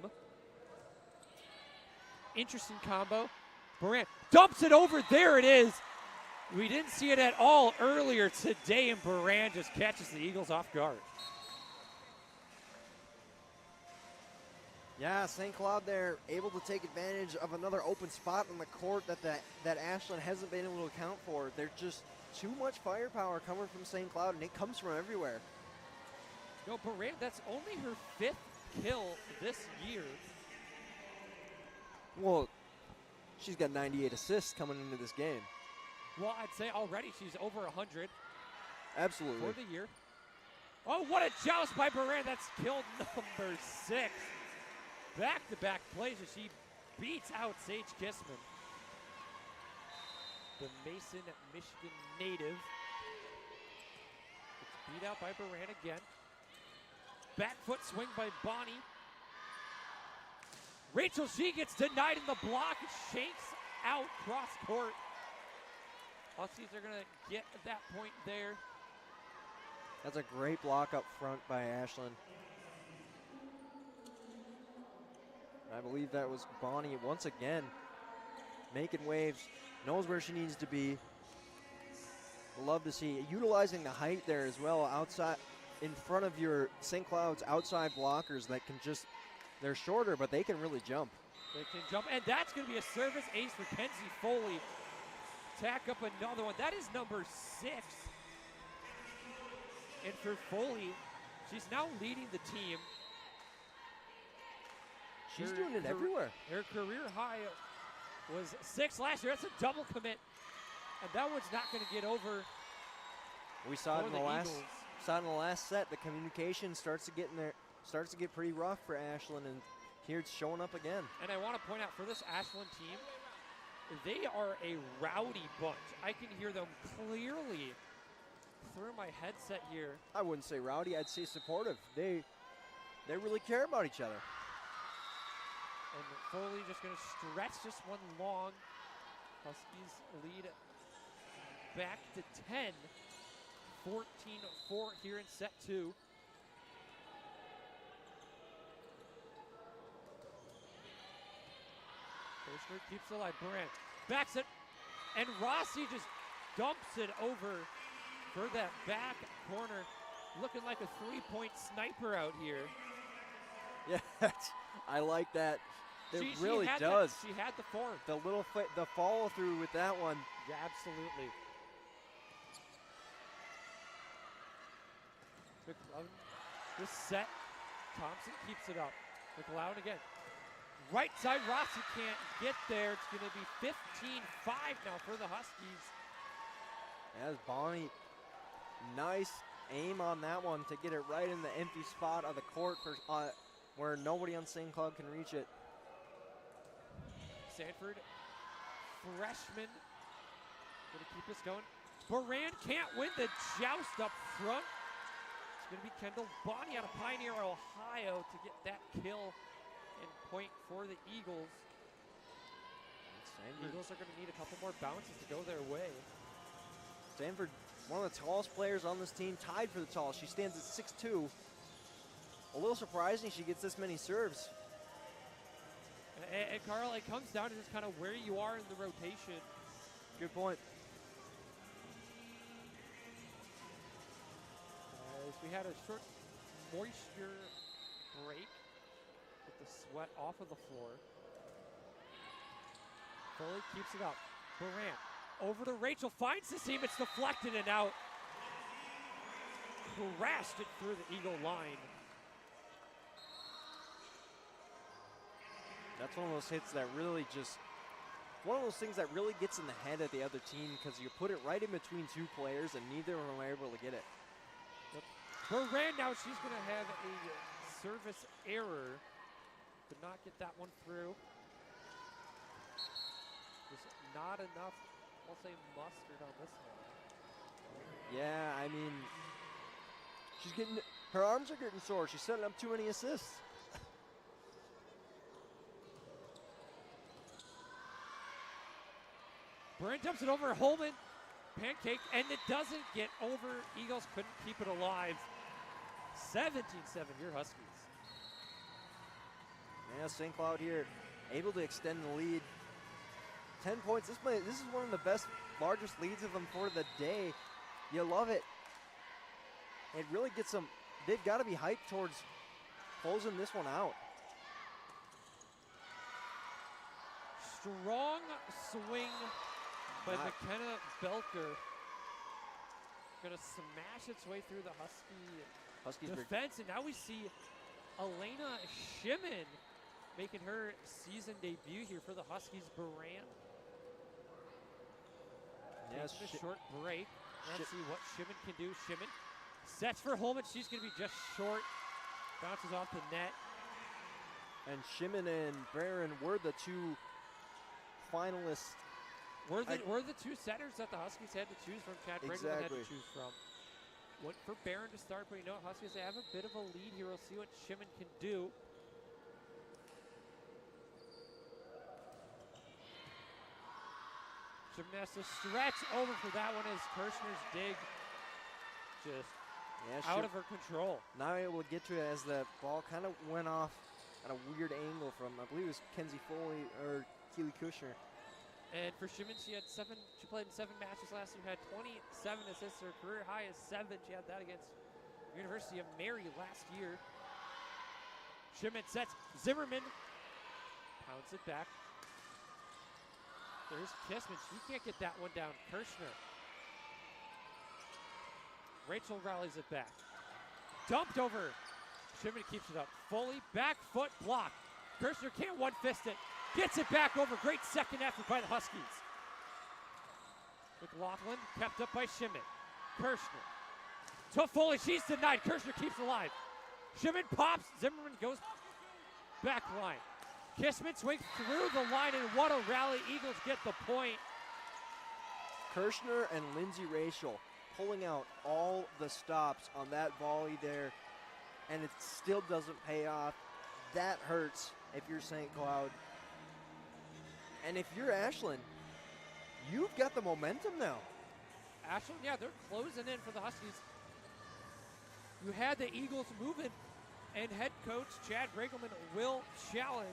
Interesting combo. Moran dumps it over. There it is. We didn't see it at all earlier today, and Moran just catches the Eagles off guard. Yeah, St. Cloud there able to take advantage of another open spot on the court that Ashland hasn't been able to account for. There's just too much firepower coming from St. Cloud, and it comes from everywhere. No, Moran, that's only her 5th kill this year. Well, she's got 98 assists coming into this game. Well, I'd say already she's over 100. Absolutely. For the year. Oh, what a joust by Moran. That's killed number 6. Back-to-back plays as she beats out Sage Kissman. The Mason, Michigan native. It's beat out by Moran again. Back foot swing by Bonnie. Rachel, she gets denied in the block. Shanks out cross court. Huskies are going to get that point there. That's a great block up front by Ashland. I believe that was Bonnie once again making waves, knows where she needs to be. Love to see utilizing the height there as well outside in front of your St. Cloud's outside blockers that can just, they're shorter, but they can really jump. They can jump, and that's going to be a service ace for Kenzie Foley. Tack up another one. That is number 6. And for Foley, she's now leading the team. She's doing it everywhere. Her career high was 6 last year. That's a double commit. And that one's not going to get over. We saw it in the last Eagles. saw it in the last set. The communication starts to get in there, starts to get pretty rough for Ashland, and here it's showing up again. And I want to point out for this Ashland team, they are a rowdy bunch. I can hear them clearly through my headset here. I wouldn't say rowdy, I'd say supportive. They really care about each other. And Foley just going to stretch this one long. Huskies lead back to 10. 14-4 here in set 2. Kirshner keeps it alive. Moran backs it. And Rossi just dumps it over for that back corner. Looking like a three-point sniper out here. Yeah, I like that. It She really had does. She had the form. The little the follow through with that one. Yeah, absolutely. McLeod just set. Thompson keeps it up. McLeod again. Right side, Rossi can't get there. It's going to be 15-5 now for the Huskies. As Bonnie, nice aim on that one to get it right in the empty spot of the court for where nobody on St. Cloud can reach it. Sanford, freshman, going to keep us going. Moran can't win the joust up front. It's going to be Kendall Bonnie out of Pioneer, Ohio to get that kill and point for the Eagles. Eagles are going to need a couple more bounces to go their way. Stanford one of the tallest players on this team, tied for the tallest. She stands at 6'2". A little surprising she gets this many serves. And Carl, it comes down to just kind of where you are in the rotation. Good point. As we had a short moisture break with the sweat off of the floor. Foley keeps it up. Baran over to Rachel, finds the seam, it's deflected and out. Crashed it through the Eagle line. That's one of those hits that really just, one of those things that really gets in the head of the other team because you put it right in between two players and neither of them are able to get it. Yep. Baran now, she's going to have a service error. Did not get that one through. Just not enough, I'll say, mustard on this one. Yeah, I mean, she's getting, her arms are getting sore. She's setting up too many assists. Baran dumps it over Holman. Pancake, and it doesn't get over. Eagles couldn't keep it alive. 17-7 here, Huskies. Yeah, St. Cloud here able to extend the lead. 10 points. This is one of the best, largest leads of them for the day. You love it. It really gets them, they've got to be hyped towards closing this one out. Strong swing by McKenna Belker. Gonna smash its way through the Huskies defense, and now we see Elena Shimon making her season debut here for the Huskies. Baran taking a short break. Let's see what Shimon can do. Shimon sets for Holman. She's gonna be just short. Bounces off the net. And Shimon and Baran were the two finalists. We're the two setters that the Huskies had to choose from. Chad Brigman had to choose from. Went for Baran to start, but you know, Huskies, they have a bit of a lead here. We'll see what Shimon can do. Shimon has to stretch over for that one as Kirshner's dig just out of her control. Not able to get to it as the ball kind of went off at a weird angle from, I believe it was Kenzie Foley or Keely Kushner. And for Shimon, she played in 7 matches last year, had 27 assists. Her career high is 7. She had that against University of Mary last year. Shimon sets Zimmerman, pounds it back. There's Kissman, she can't get that one down. Kirshner. Rachel rallies it back. Dumped over. Shimon keeps it up. Foley, back foot block. Kirshner can't one-fist it. Gets it back over. Great second effort by the Huskies. McLaughlin kept up by Shimon. Kirshner to Foley. She's denied. Kirshner keeps alive. Shimon pops. Zimmerman goes back line. Kissman swings through the line, and what a rally. Eagles get the point. Kirshner and Lindsay Rachel pulling out all the stops on that volley there, and it still doesn't pay off. That hurts if you're St. Cloud. And if you're Ashland, you've got the momentum now. Ashland, yeah, they're closing in for the Huskies. You had the Eagles moving, and head coach Chad Regelman will challenge.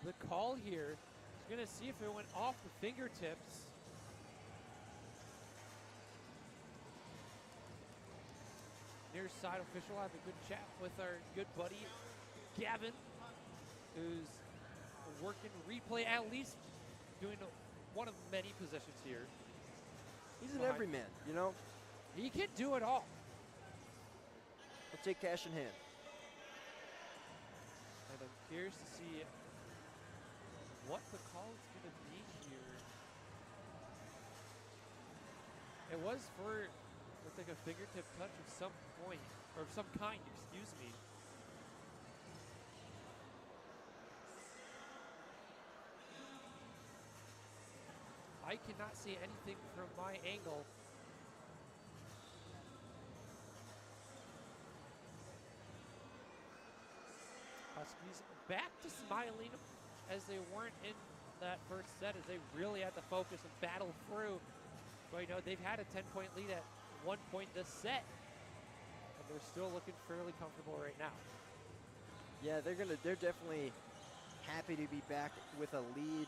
The call here is going to see if it went off the fingertips. Near side official, I have a good chat with our good buddy Gavin, who's working replay, at least doing one of many positions here. He's an everyman, you know? He can do it all. Let's take cash in hand. And I'm curious to see what the call is going to be here. It was for, looks like a fingertip touch of some point, or of some kind, excuse me. I cannot see anything from my angle. Huskies back to smiling as they weren't in that first set as they really had to focus and battle through. But, you know, they've had a 10-point lead at one point this set, and they're still looking fairly comfortable right now. Yeah, they're definitely happy to be back with a lead.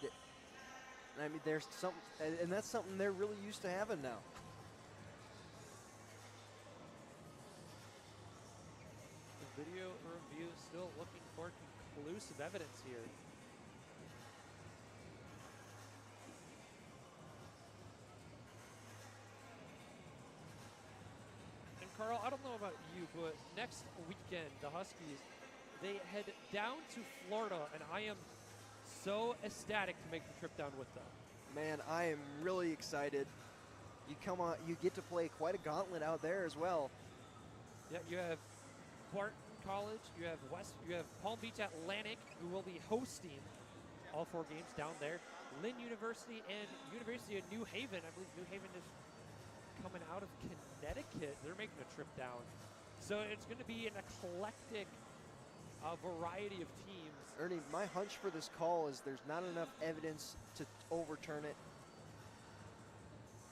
I mean, there's something, and that's something they're really used to having now. The video review still looking for conclusive evidence here. And Carl, I don't know about you, but next weekend, the Huskies, they head down to Florida, and I am so ecstatic to make the trip down with them. Man, I am really excited. You come on, you get to play quite a gauntlet out there as well. Yeah, you have Barton College, you have Palm Beach Atlantic, who will be hosting all 4 games down there. Lynn University and University of New Haven. I believe New Haven is coming out of Connecticut. They're making a trip down. So it's going to be an eclectic variety of teams. Ernie, my hunch for this call is there's not enough evidence to overturn it.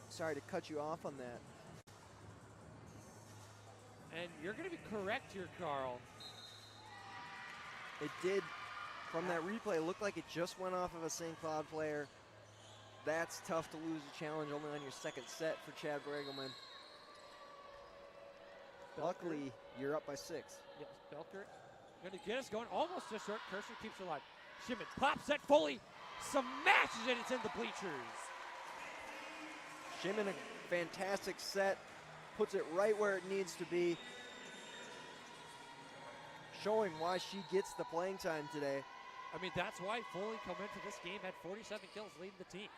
Sorry to cut you off on that. And you're going to be correct here, Carl. It did, from that replay, look like it just went off of a St. Cloud player. That's tough to lose a challenge only on your second set for Chad Bregelman. Luckily, you're up by 6. Yes, Belker going to get us going. Almost just short. Kirschner keeps it alive. Shimon pops at Foley. Smashes it. It's in the bleachers. Shimon, a fantastic set. Puts it right where it needs to be. Showing why she gets the playing time today. I mean, that's why Foley come into this game, had 47 kills, leading the team.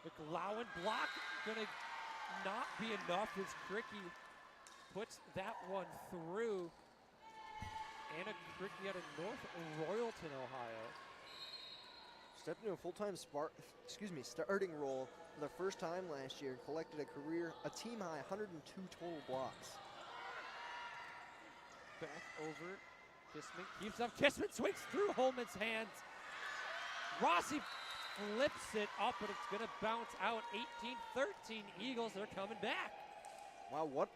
McLowan block, gonna not be enough as Cricky puts that one through. Anna Cricky out of North Royalton, Ohio. Stepped into a full-time starting role for the first time last year and collected a team high 102 total blocks. Back over, Kissman keeps up. Kissman swings through Holman's hands. Rossi flips it up, but it's gonna bounce out. 18-13 Eagles, they're coming back. Wow, what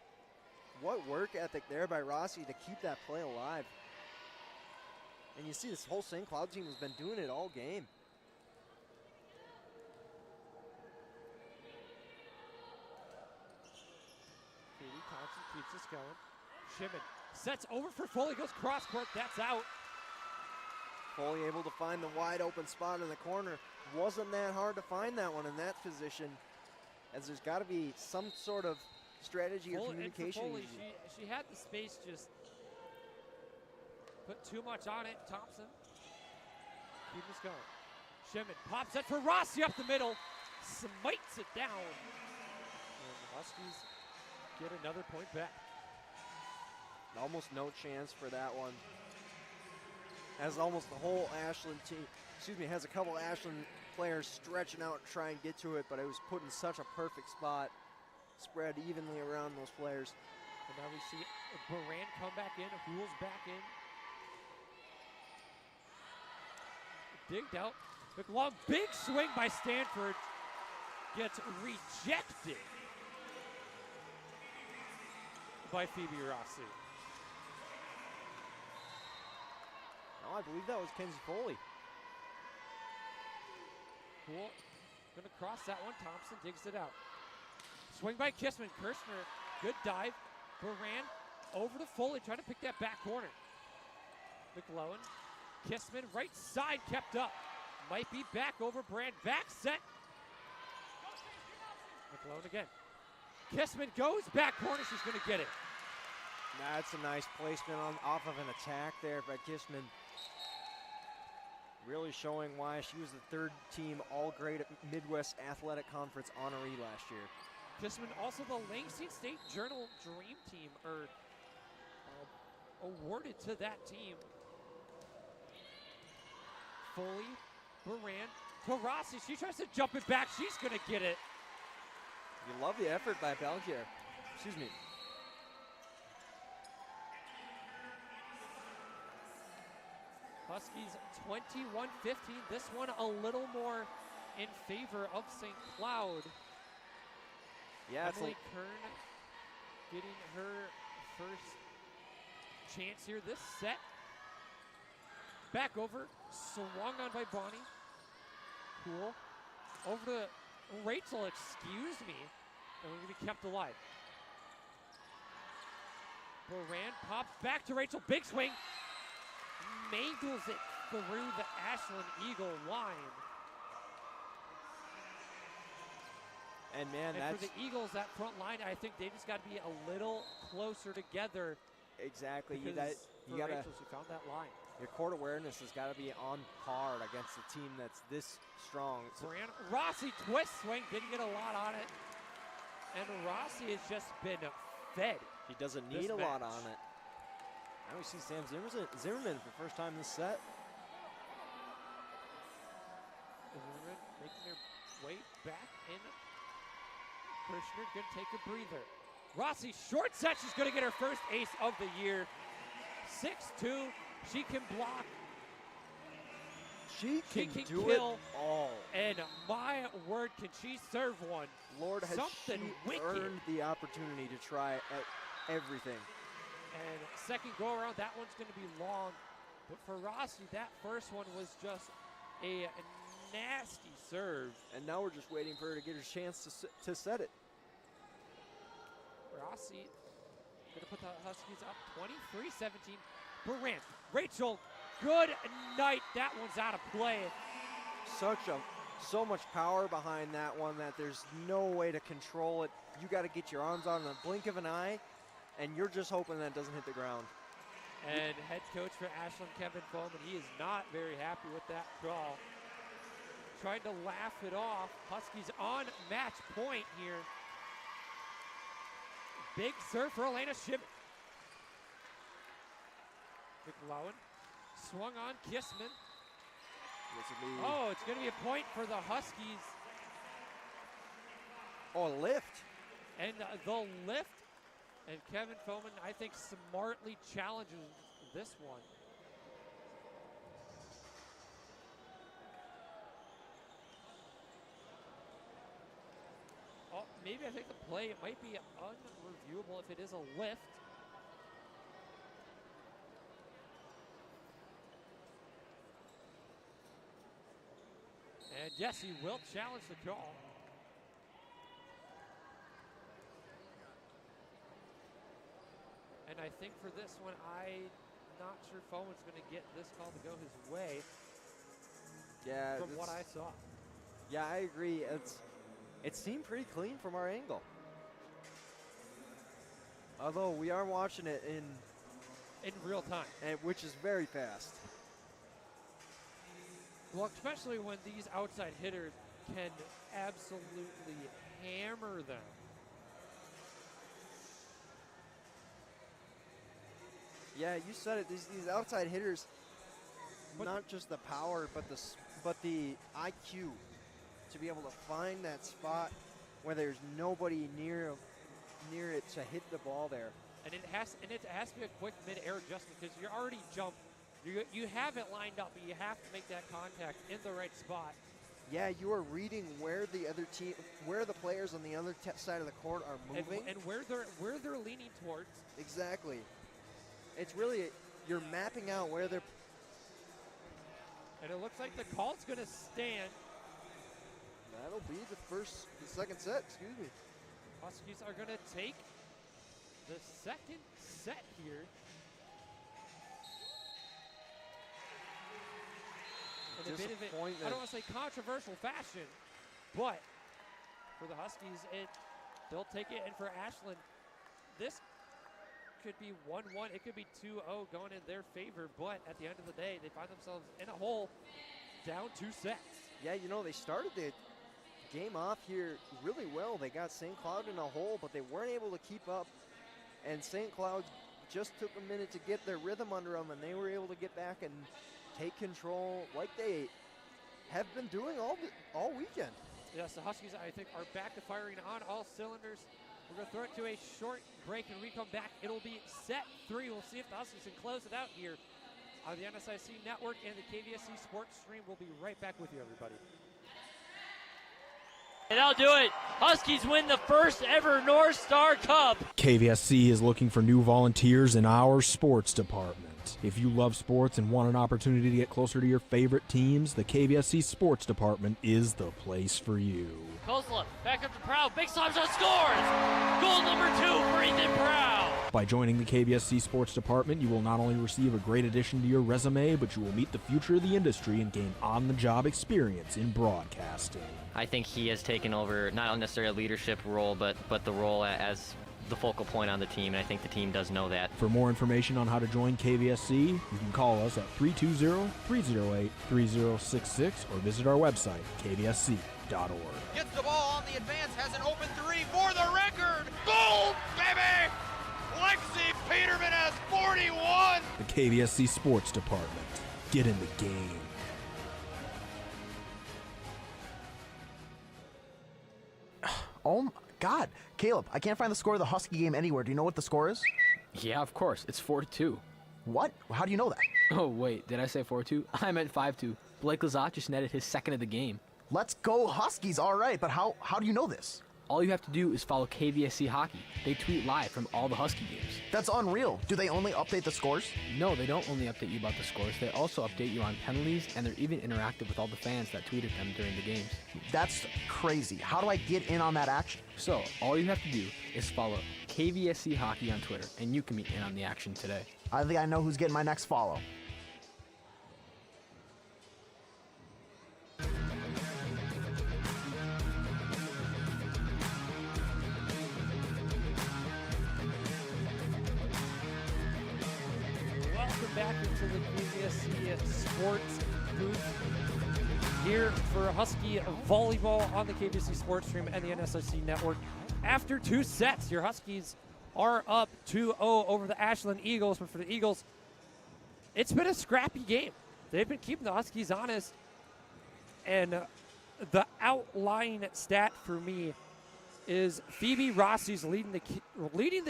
work ethic there by Rossi to keep that play alive. And you see this whole St. Cloud team has been doing it all game. Katie Thompson keeps us going. Shimon sets over for Foley, goes cross court, that's out. Foley able to find the wide open spot in the corner. Wasn't that hard to find that one in that position, as there's got to be some sort of strategy or communication. And for Foley, she had the space, just put too much on it. Thompson, keep us going. Shimon pops it for Rossi up the middle, smites it down. And the Huskies get another point back. Almost no chance for that one. Has almost the whole Ashland team, has a couple Ashland players stretching out to try and get to it, but it was put in such a perfect spot, spread evenly around those players. And now we see Baran come back in, Hools back in. Digged out. McLaughlin, big swing by Stanford, gets rejected by Phoebe Rossi. No, I believe that was Kenzie Foley. Cool. Gonna cross that one. Thompson digs it out. Swing by Kissman. Kirschner, good dive. Baran over to Foley, trying to pick that back corner. McLowan. Kissman, right side, kept up. Might be back over Brand. Back set. McLowan again. Kissman goes back corner. She's gonna get it. That's a nice placement off of an attack there by Kissman. Really showing why she was the third team all-grade Midwest Athletic Conference honoree last year. Kissman, also the Lansing State Journal Dream Team, awarded to that team. Foley, Baran, to Rossi. She tries to jump it back. She's going to get it. You love the effort by Belgier. Huskies 21-15. This one a little more in favor of St. Cloud. Yeah, Emily Kern getting her first chance here this set. Back over, swung on by Bonnie. Cool. Over to Rachel, excuse me. And we're going to be kept alive. Moran pops back to Rachel. Big swing. Mangles it through the Ashland Eagle line. And man, and for the Eagles, that front line, I think they just got to be a little closer together. Exactly. You Rachel, she found that line. Your court awareness has got to be on par against a team that's this strong. Brianna Rossi twist swing, didn't get a lot on it. And Rossi has just been fed. He doesn't need a lot on it. Now we see Sam Zimmerman for the first time this set. Zimmerman making their way back in. Kirshner gonna take a breather. Rossi, short set, she's gonna get her first ace of the year. 6-2, she can block. She can do kill it all. And my word, can she serve one? Lord, has something she wicked. Earned the opportunity to try at everything. And second go around, that one's gonna be long. But for Rossi, that first one was just a nasty serve. And now we're just waiting for her to get her chance to set it. Rossi gonna put the Huskies up 23-17. Baran, Rachel, good night. That one's out of play. So much power behind that one that there's no way to control it. You got to get your arms on in the blink of an eye, and you're just hoping that it doesn't hit the ground. And head coach for Ashland, Kevin Foreman, he is not very happy with that call. Trying to laugh it off. Huskies on match point here. Big serve for Elena Shibben. McLowan swung on Kissman. Oh, it's going to be a point for the Huskies. Oh, a lift. And the lift. And Kevin Foreman, I think, smartly challenges this one. Oh, maybe I think the play, it might be unreviewable if it is a lift. And yes, he will challenge the call. And I think for this one, I'm not sure Foreman's going to get this call to go his way. Yeah, from what I saw. Yeah, I agree. It seemed pretty clean from our angle. Although we are watching it in real time, which is very fast. Well, especially when these outside hitters can absolutely hammer them. Yeah, you said it. These outside hitters, not just the power, but the IQ to be able to find that spot where there's nobody near it to hit the ball there. And it has to be a quick mid-air adjustment because you're already jumped. You have it lined up, but you have to make that contact in the right spot. Yeah, you are reading where the players on the other side of the court are moving and where they're leaning towards. Exactly. It's really you're mapping out where they're. And it looks like the call's going to stand. That'll be the second set. Excuse me. Huskies are going to take the second set here. In a bit of it, I don't want to say controversial fashion, but for the Huskies, they'll take it. And for Ashland, this could be 1-1. It could be 2-0 going in their favor. But at the end of the day, they find themselves in a hole, down 2 sets. Yeah, they started the game off here really well. They got St. Cloud in a hole, but they weren't able to keep up. And St. Cloud just took a minute to get their rhythm under them, and they were able to get back and take control like they have been doing all weekend. Yes, the Huskies, I think, are back to firing on all cylinders. We're going to throw it to a short break, and when we come back, it'll be set 3. We'll see if the Huskies can close it out here on the NSIC Network and the KVSC Sports Stream. We'll be right back with you, everybody. And that'll do it. Huskies win the first ever North Star Cup. KVSC is looking for new volunteers in our sports department. If you love sports and want an opportunity to get closer to your favorite teams, the KVSC Sports Department is the place for you. Kozla back up to Proud. Big slams on scores. Goal number 2 for Ethan Proud. By joining the KVSC Sports Department, you will not only receive a great addition to your resume, but you will meet the future of the industry and gain on-the-job experience in broadcasting. I think he has taken over not necessarily a leadership role, but the role as the focal point on the team, and I think the team does know that. For more information on how to join KVSC, you can call us at 320-308-3066 or visit our website, kvsc.org. Gets the ball on the advance, has an open 3 for the record. Goal, baby! Lexi Peterman has 41. The KVSC Sports Department. Get in the game. Oh my God, Caleb, I can't find the score of the Husky game anywhere. Do you know what the score is? Yeah, of course. It's 4-2. What? How do you know that? Oh, wait. Did I say 4-2? I meant 5-2. Blake Lazat just netted his second of the game. Let's go Huskies. All right, but how do you know this? All you have to do is follow KVSC Hockey. They tweet live from all the Husky games. That's unreal. Do they only update the scores? No, they don't only update you about the scores. They also update you on penalties, and they're even interactive with all the fans that tweeted them during the games. That's crazy. How do I get in on that action? So, all you have to do is follow KVSC Hockey on Twitter, and you can be in on the action today. I think I know who's getting my next follow. Back into the KVSC Sports booth here for Husky Volleyball on the KVSC Sports Stream and the NSIC Network. After 2 sets, your Huskies are up 2-0 over the Ashland Eagles. But for the Eagles, it's been a scrappy game. They've been keeping the Huskies honest. And the outlying stat for me is Phoebe Rossi's leading the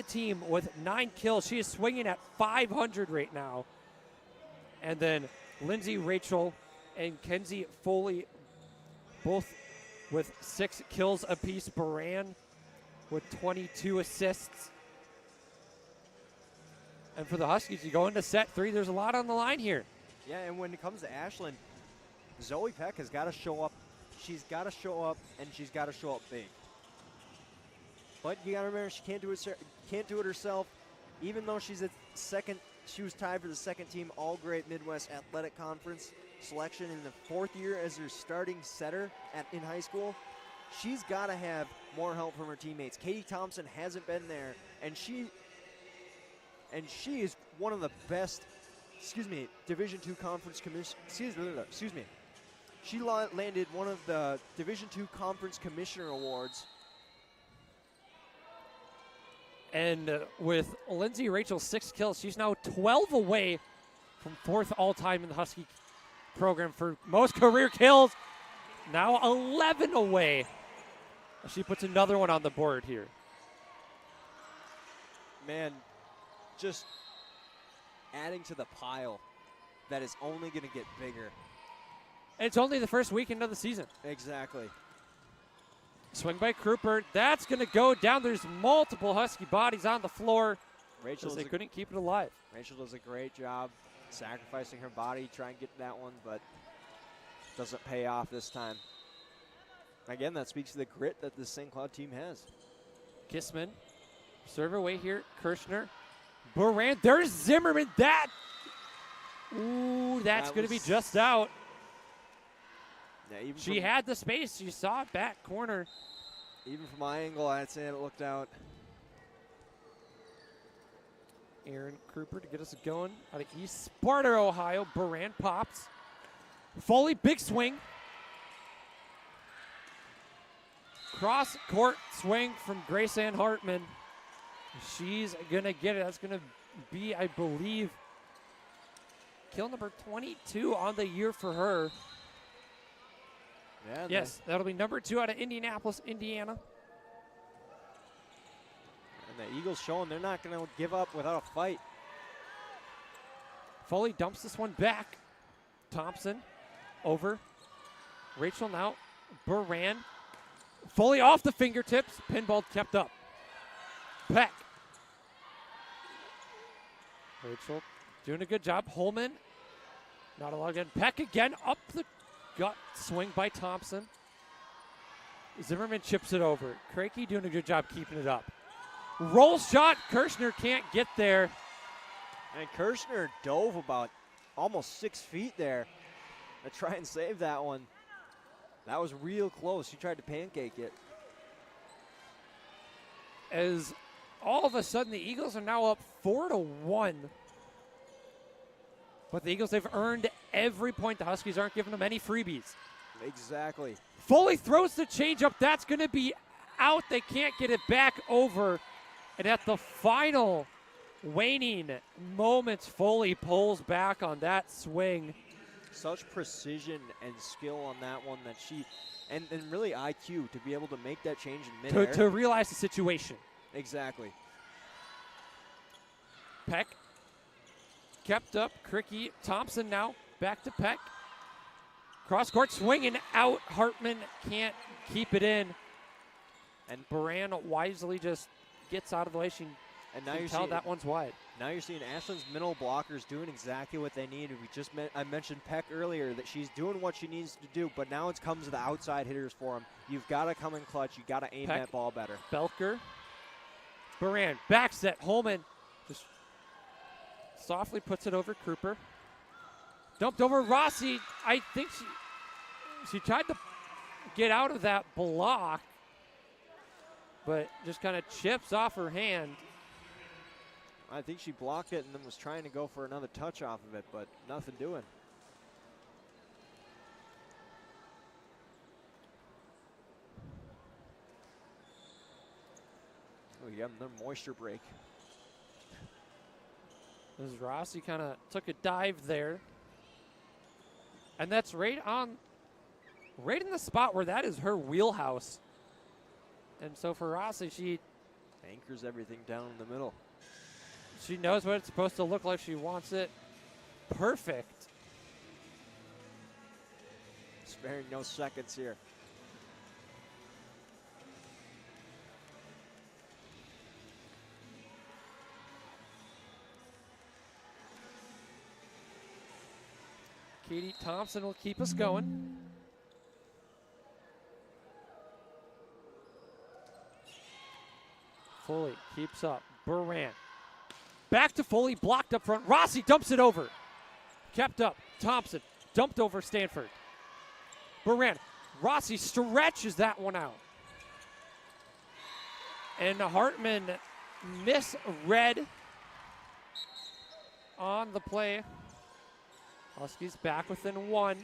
team with 9 kills. She is swinging at 500 right now. And then Lindsay Rachel and Kenzie Foley both with 6 kills apiece. Baran with 22 assists. And for the Huskies, you go into set 3, there's a lot on the line here. Yeah, and when it comes to Ashland, Zoe Peck has got to show up. She's got to show up, and she's got to show up big. But you got to remember, she can't do it herself. Even though she's at second, she was tied for the second team All-Great Midwest Athletic Conference selection in the 4th year as her starting setter in high school. She's got to have more help from her teammates. Katie Thompson hasn't been there, and she is one of the best. Division II Conference Commission. She landed one of the Division II Conference Commissioner Awards. And with Lindsay Rachel 6 kills, she's now 12 away from 4th all-time in the Husky program for most career kills. Now 11 away. She puts another one on the board here. Man, just adding to the pile that is only going to get bigger. And it's only the first weekend of the season. Exactly. Swing by Kruper. That's going to go down. There's multiple Husky bodies on the floor. Rachel, they couldn't keep it alive. Rachel does a great job sacrificing her body, trying to get that one, but doesn't pay off this time. Again, that speaks to the grit that the St. Cloud team has. Kissman, serve away here. Kirshner, Baran. There's Zimmerman. That's going to be just out. Yeah, she had the space. She saw it back corner. Even from my angle, I'd say it looked out. Aaron Kruper to get us going out of East Sparta, Ohio. Baran pops. Foley, big swing. Cross court swing from Grace Ann Hartman. She's going to get it. That's going to be, I believe, kill number 22 on the year for her. Yeah, yes, that'll be number 2 out of Indianapolis, Indiana. And the Eagles showing they're not going to give up without a fight. Foley dumps this one back. Thompson over. Rachel now. Buran. Foley off the fingertips. Pinball kept up. Peck. Rachel doing a good job. Holman. Not allowed again. Peck again. Up the gut swing by Thompson. Zimmerman chips it over. Krakey doing a good job keeping it up. Roll shot. Kirshner can't get there. And Kirshner dove about almost 6 feet there to try and save that one. That was real close. She tried to pancake it. As all of a sudden the Eagles are now up 4-1. But the Eagles, they've earned every point. The Huskies aren't giving them any freebies. Exactly. Foley throws the changeup. That's going to be out. They can't get it back over. And at the final waning moments, Foley pulls back on that swing. Such precision and skill on that one that she, and really IQ to be able to make that change in midair. To realize the situation. Exactly. Peck kept up. Kricky. Thompson now back to Peck. Cross court swinging out. Hartman can't keep it in. And Buran wisely just gets out of the way. She and now can you're tell seeing, that one's wide. Now you're seeing Ashland's middle blockers doing exactly what they need. I mentioned Peck earlier that she's doing what she needs to do, but now it comes to the outside hitters for them. You've got to come in clutch. You've got to aim Peck, that ball better. Belker. Buran back set. Holman just softly puts it over Kruper. Dumped over Rossi. I think she tried to get out of that block, but just kind of chips off her hand. I think she blocked it and then was trying to go for another touch off of it, but nothing doing. Oh, you have another moisture break. As Rossi kind of took a dive there. And that's right in the spot where that is her wheelhouse. And so for Rossi, she anchors everything down in the middle. She knows what it's supposed to look like. She wants it perfect. Sparing no seconds here. Katie Thompson will keep us going. Foley keeps up. Buran. Back to Foley, blocked up front. Rossi dumps it over. Kept up. Thompson dumped over Stanford. Buran. Rossi stretches that one out. And Hartman misread on the play. Huskies back within one.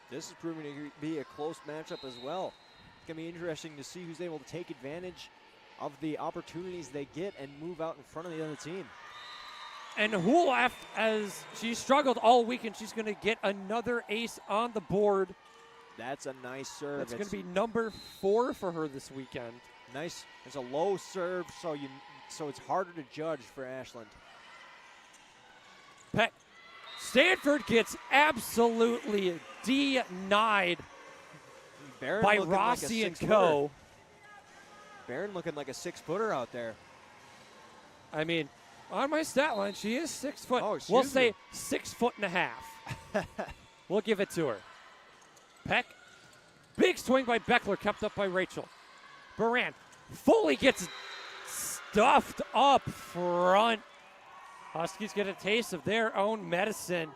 This is proving to be a close matchup as well. It's going to be interesting to see who's able to take advantage of the opportunities they get and move out in front of the other team. And Hulaf, as she struggled all weekend, she's going to get another ace on the board. That's a nice serve. That's going to be number 4 for her this weekend. Nice. It's a low serve, so it's harder to judge for Ashland. Peck. Stanford gets absolutely denied Barron by Rossi and co. Barron looking like a 6-footer out there. I mean, on my stat line, she is 6 foot. Oh, we'll say 6 foot and a half. We'll give it to her. Peck. Big swing by Beckler, kept up by Rachel. Buran. Foley gets stuffed up front. Huskies get a taste of their own medicine.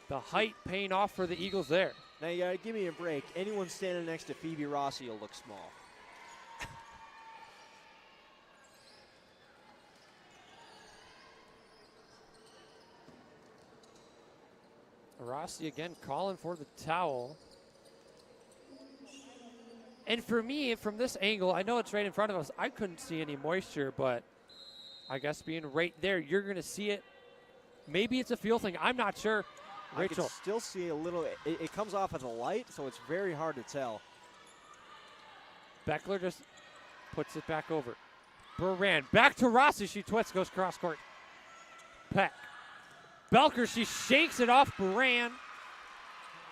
The height paying off for the Eagles there. Now you gotta give me a break. Anyone standing next to Phoebe Rossi will look small. Rossi again calling for the towel. And for me, from this angle, I know it's right in front of us. I couldn't see any moisture, but I guess being right there, you're going to see it. Maybe it's a feel thing. I'm not sure. Rachel. I can still see a little. It comes off as a light, so it's very hard to tell. Beckler just puts it back over. Buran back to Rossi. She twists, goes cross court. Peck. Belker, she shakes it off Buran.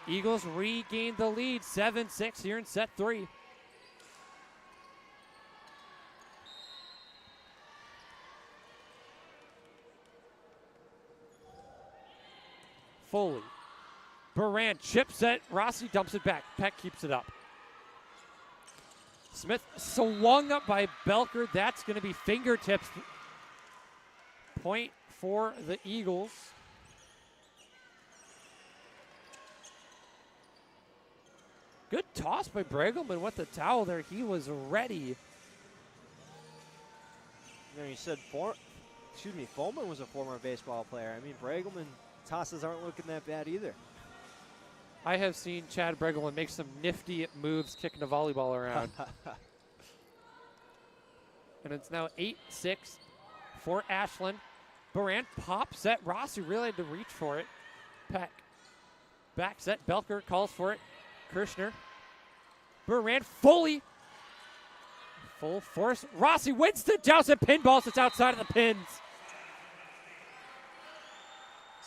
Eagles regain the lead, 7-6 here in set 3. Foley. Buran chips it. Rossi dumps it back. Peck keeps it up. Smith swung up by Belker. That's going to be fingertips. Point for the Eagles. Good toss by Bregelman with the towel there. He was ready. You know, you said Foreman was a former baseball player. I mean, Bregelman tosses aren't looking that bad either. I have seen Chad Bregelman make some nifty moves kicking the volleyball around. And it's now 8-6 for Ashland. Buran pops at Rossi, really had to reach for it. Peck. Back set. Belker calls for it. Kirschner. Buran fully. Full force. Rossi wins the joust and pinballs. It's outside of the pins.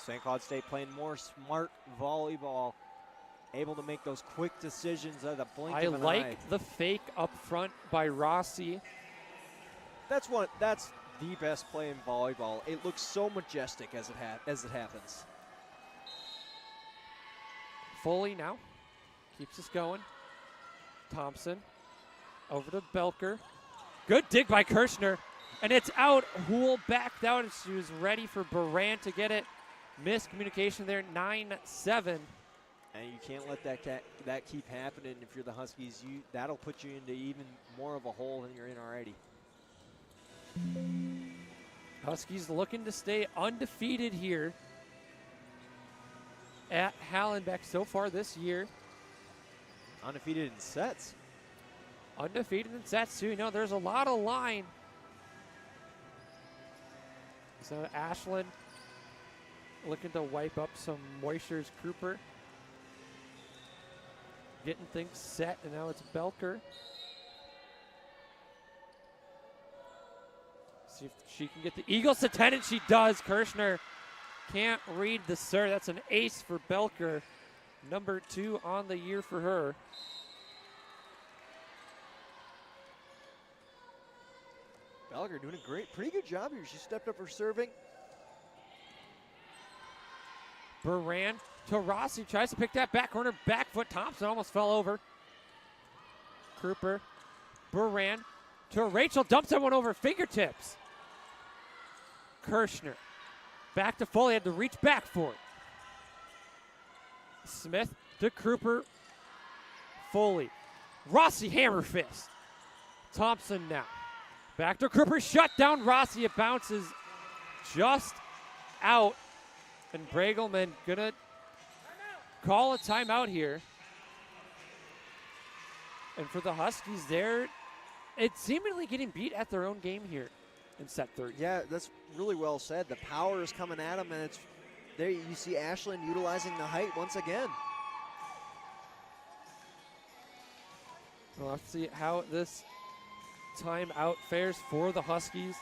St. Cloud State playing more smart volleyball. Able to make those quick decisions at the blink of an eye. I like the fake up front by Rossi. That's the best play in volleyball. It looks so majestic as it happens. Foley now keeps us going. Thompson over to Belker. Good dig by Kirschner. And it's out. Houle backed out and she was ready for Buran to get it. Miscommunication there, 9-7. And you can't let that keep happening. If you're the Huskies, that'll put you into even more of a hole than you're in already. Huskies looking to stay undefeated here at Hallenbeck so far this year. Undefeated in sets. Undefeated in sets, too. You know, there's a lot of line. So Ashland looking to wipe up some moisture as Cooper. Getting things set, and now it's Belker. See if she can get the Eagles to 10, and she does. Kirschner can't read the serve. That's an ace for Belker. Number 2 on the year for her. Belker doing a pretty good job here. She stepped up her serving. Buran to Rossi, tries to pick that back corner, back foot. Thompson almost fell over. Kruper, Buran to Rachel, dumps that one over fingertips. Kirschner, back to Foley, had to reach back for it. Smith to Kruper, Foley, Rossi hammer fist. Thompson now, back to Kruper, shut down Rossi, it bounces just out. And Bregelman gonna call a timeout here. And for the Huskies, it's seemingly getting beat at their own game here in set 3. Yeah, that's really well said. The power is coming at them, and it's there. You see Ashland utilizing the height once again. We'll have to see how this timeout fares for the Huskies.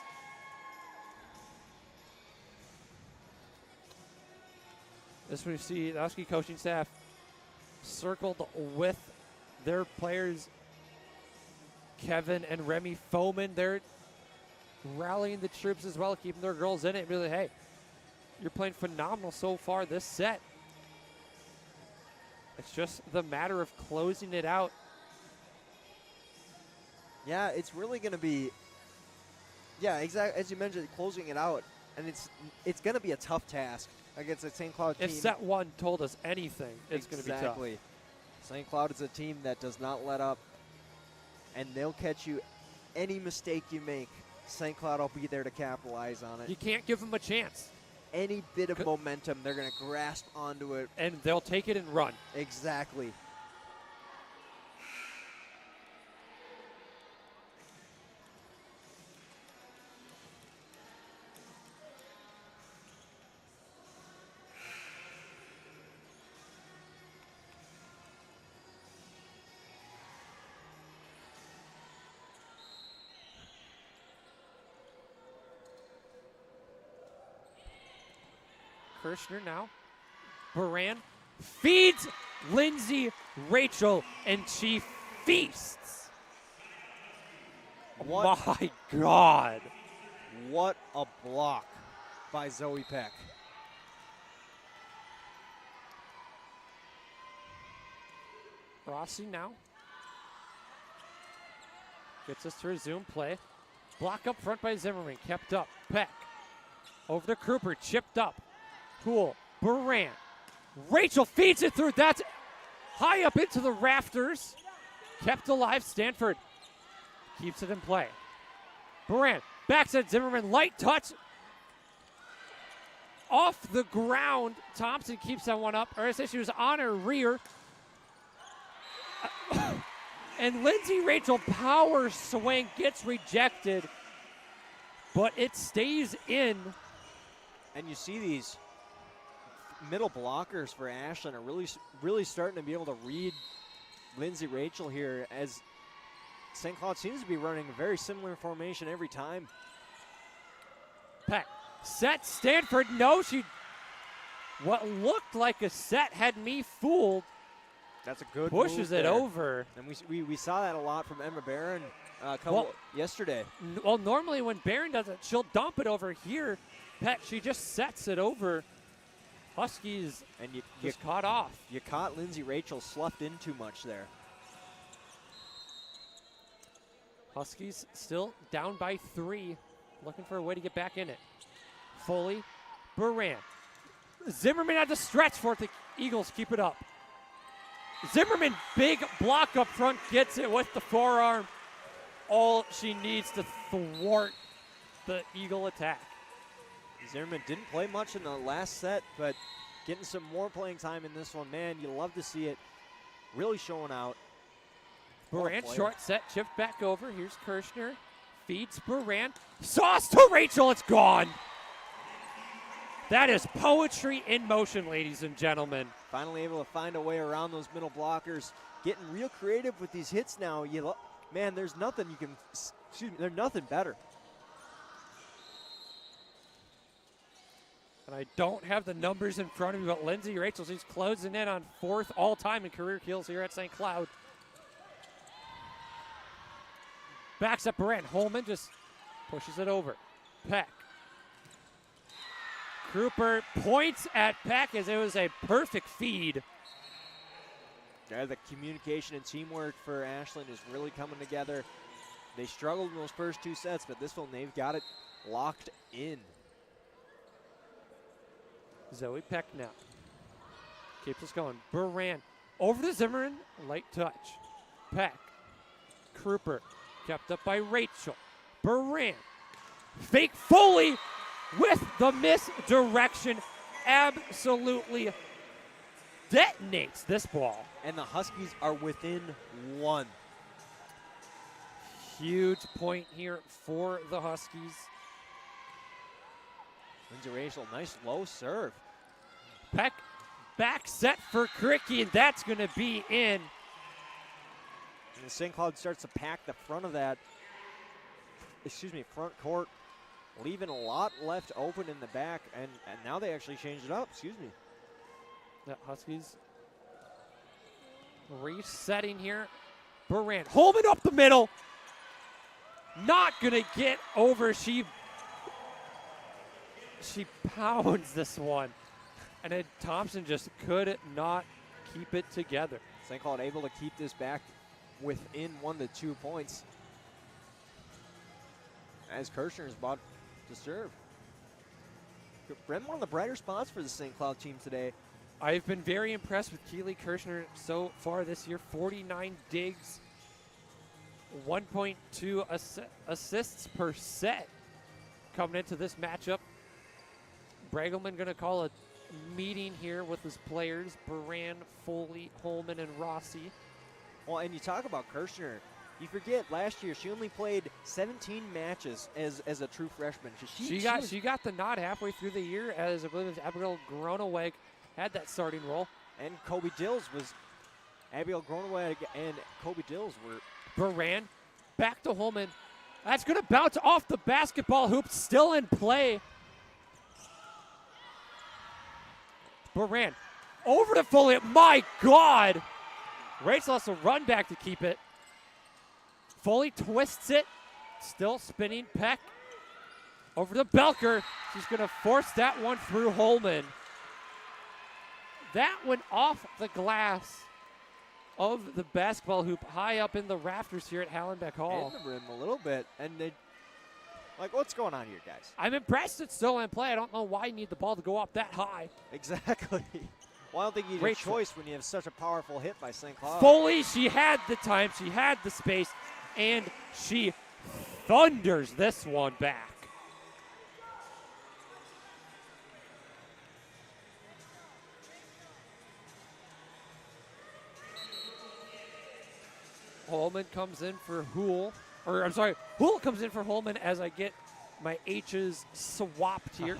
This one you see the Husky coaching staff circled with their players, Kevin and Remy Foman. They're rallying the troops as well, keeping their girls in it. Really, hey, you're playing phenomenal so far this set. It's just the matter of closing it out. Yeah, it's really going to be, exactly as you mentioned, closing it out, and it's going to be a tough task against a St. Cloud team. If set 1 told us anything, it's going to be tough. Exactly. St. Cloud is a team that does not let up, and they'll catch you any mistake you make. St. Cloud will be there to capitalize on it. You can't give them a chance. Any bit of momentum, they're going to grasp onto it. And they'll take it and run. Exactly. Kirshner now. Baran feeds Lindsay Rachel, and she feasts. What? My God. What a block by Zoe Peck. Rossi now gets us to resume play. Block up front by Zimmerman, kept up. Peck over to Kruper, chipped up. Poole, Baran. Rachel feeds it through. That's high up into the rafters. Kept alive. Stanford keeps it in play. Baran backs at Zimmerman. Light touch. Off the ground. Thompson keeps that one up. SCSU is on her rear. And Lindsay Rachel power swing gets rejected, but it stays in. And you see these middle blockers for Ashland are really starting to be able to read Lindsay Rachel here, as St. Cloud seems to be running a very similar formation every time. Peck set Stanford. No, what looked like a set had me fooled. That's a good pushes move it there. Over. And we saw that a lot from Emma Barron yesterday. Well, normally when Barron does it, she'll dump it over here. Peck, she just sets it over. Huskies and you caught off. You caught Lindsay Rachel sloughed in too much there. Huskies still down by 3, looking for a way to get back in it. Foley, Baran. Zimmerman had to stretch for it. The Eagles keep it up. Zimmerman, big block up front, gets it with the forearm. All she needs to thwart the Eagle attack. Zimmerman didn't play much in the last set, but getting some more playing time in this one. Man, you love to see it really showing out. Baran, short set, chipped back over. Here's Kirshner. Feeds Baran. Sauce to Rachel, it's gone. That is poetry in motion, ladies and gentlemen. Finally able to find a way around those middle blockers. Getting real creative with these hits now. Man, there's nothing you can, there's nothing better. And I don't have the numbers in front of me, but Lindsay Rachel, she's closing in on 4th all-time in career kills here at St. Cloud. Backs up Baran. Holman just pushes it over. Peck. Kruper points at Peck as it was a perfect feed. Yeah, the communication and teamwork for Ashland is really coming together. They struggled in those first 2 sets, but this one they've got it locked in. Zoe Peck now keeps us going. Baran over to Zimmerman. Light touch. Peck. Kruper kept up by Rachel. Baran. Fake Foley with the misdirection. Absolutely detonates this ball. And the Huskies are within 1. Huge point here for the Huskies. Lindsay Rachel, nice low serve. Peck back set for Cricky, and that's going to be in. And the St. Cloud starts to pack the front of that, front court, leaving a lot left open in the back, and now they actually changed it up, The Huskies resetting here. Baran, Holman up the middle. Not going to get over. She pounds this one. And then Thompson just could not keep it together. St. Cloud able to keep this back within 1 to 2 points. As Kirshner is about to serve. Brent, one of the brighter spots for the St. Cloud team today. I've been very impressed with Keely Kirshner so far this year. 49 digs, 1.2 assists per set coming into this matchup. Bregelman going to call a meeting here with his players, Baran, Foley, Holman, and Rossi. Well, and you talk about Kirshner. You forget last year she only played 17 matches as a true freshman. She got the nod halfway through the year, as I believe it was Abigail Groneweg had that starting role. And Abigail Groneweg and Kobe Dills were. Baran back to Holman. That's going to bounce off the basketball hoop, still in play. Baran over to Foley. My God! Rachel has to run back to keep it. Foley twists it. Still spinning. Peck over to Belker. She's going to force that one through Holman. That went off the glass of the basketball hoop high up in the rafters here at Hallenbeck Hall. In the rim a little bit. And they, like, what's going on here, guys? I'm impressed it's still in play. I don't know why you need the ball to go up that high. Exactly. Well, I don't think you need a choice when you have such a powerful hit by St. Cloud. Foley, she had the time, she had the space, and she thunders this one back. Holman comes in for Hool. Or, I'm sorry, Hool comes in for Holman as I get my H's swapped here.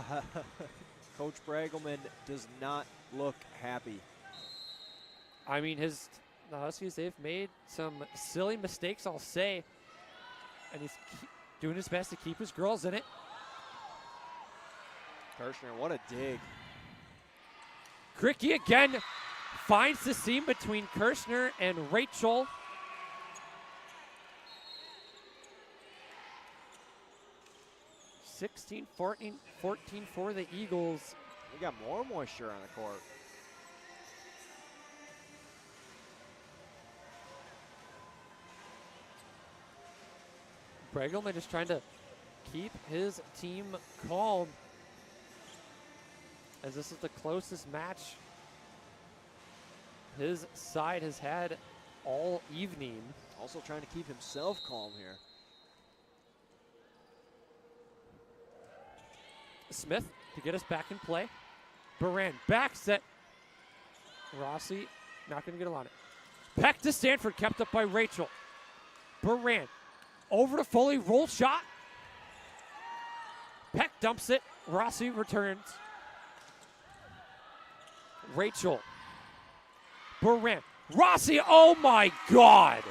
Coach Bragelman does not look happy. I mean, the Huskies, they've made some silly mistakes, I'll say. And he's doing his best to keep his girls in it. Kirshner, what a dig. Cricky again finds the seam between Kirshner and Rachel. (16-14) for the Eagles. We got more moisture on the court. Bregelman just trying to keep his team calm, as this is the closest match his side has had all evening. Also trying to keep himself calm here. Smith to get us back in play. Baran back set. Rossi not going to get on it. Peck to Stanford, kept up by Rachel. Baran over to Foley, roll shot. Peck dumps it. Rossi returns. Rachel. Baran. Rossi, oh my God.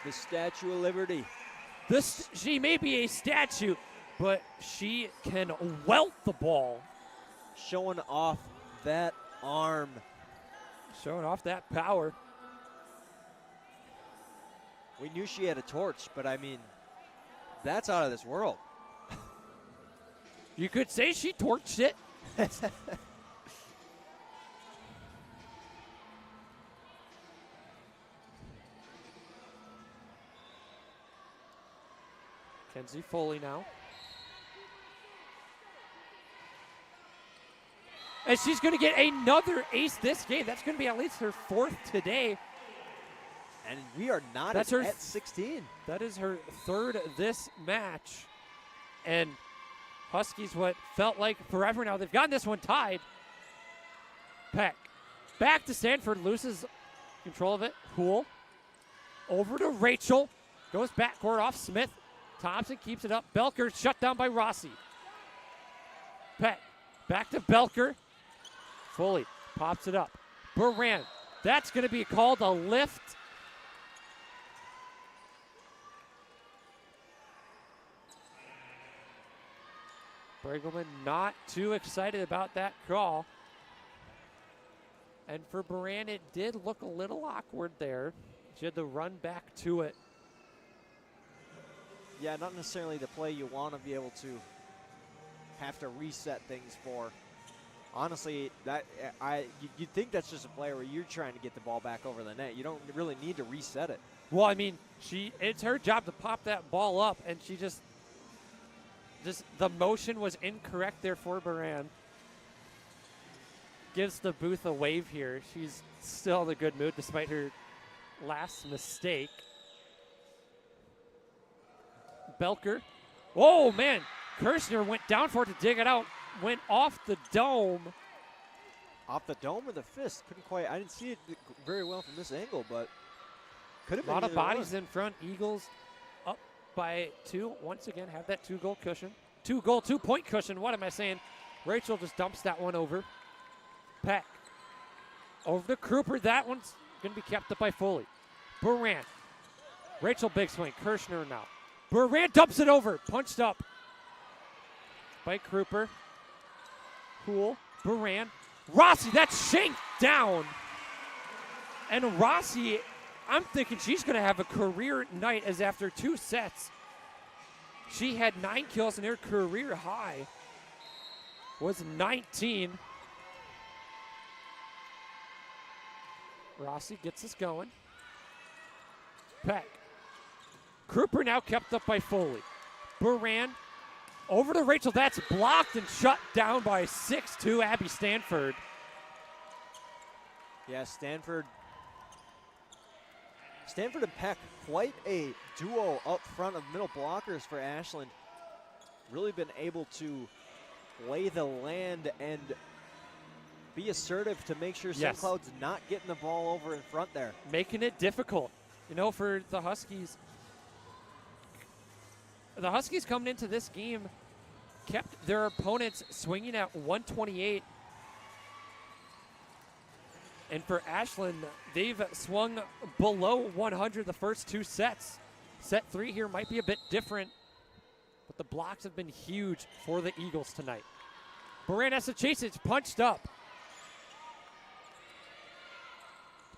The Statue of Liberty. She may be a statue, but she can welt the ball. Showing off that arm. Showing off that power. We knew she had a torch, but I mean, that's out of this world. You could say she torched it. Kenzie Foley now. And she's going to get another ace this game. That's going to be at least her fourth today. And we are not at 16. That is her third this match. And Huskies, what felt like forever now, they've gotten this one tied. Peck. Back to Stanford, loses control of it. Hool. Over to Rachel. Goes backcourt off Smith. Thompson keeps it up. Belker shut down by Rossi. Peck. Back to Belker. Foley pops it up. Baran. That's going to be called a lift. Bregelman not too excited about that call. And for Baran, it did look a little awkward there. She had to run back to it. Yeah, not necessarily the play you want to be able to have to reset things for. Honestly, you'd think that's just a play where you're trying to get the ball back over the net. You don't really need to reset it. Well, I mean, it's her job to pop that ball up, and she just the motion was incorrect there for Baran. Gives the booth a wave here. She's still in a good mood despite her last mistake. Belker. Oh, man. Kirshner went down for it to dig it out. Went off the dome. Off the dome or the fist? Couldn't quite. I didn't see it very well from this angle, but could have been. A lot of bodies in front. Eagles up by 2. Once again, have that 2-goal cushion. 2-point cushion. What am I saying? Rachel just dumps that one over. Peck. Over to Kruper. That one's going to be kept up by Foley. Baran. Rachel big swing. Kirshner now. Baran dumps it over. Punched up by Kruper. Poole Baran. Rossi, that's shanked down. And Rossi, I'm thinking she's going to have a career night, as after 2 sets, she had 9 kills and her career high was 19. Rossi gets us going. Peck. Kruper now kept up by Foley. Baran over to Rachel. That's blocked and shut down by 6'2" Abby Stanford. Yeah, Stanford and Peck, quite a duo up front of middle blockers for Ashland. Really been able to lay the land and be assertive to make sure St. Cloud's not getting the ball over in front there. Making it difficult, you know, for the Huskies. The Huskies coming into this game kept their opponents swinging at 128. And for Ashland, they've swung below 100 the first 2 sets. Set 3 here might be a bit different, but the blocks have been huge for the Eagles tonight. Baran has to chase it. It's punched up.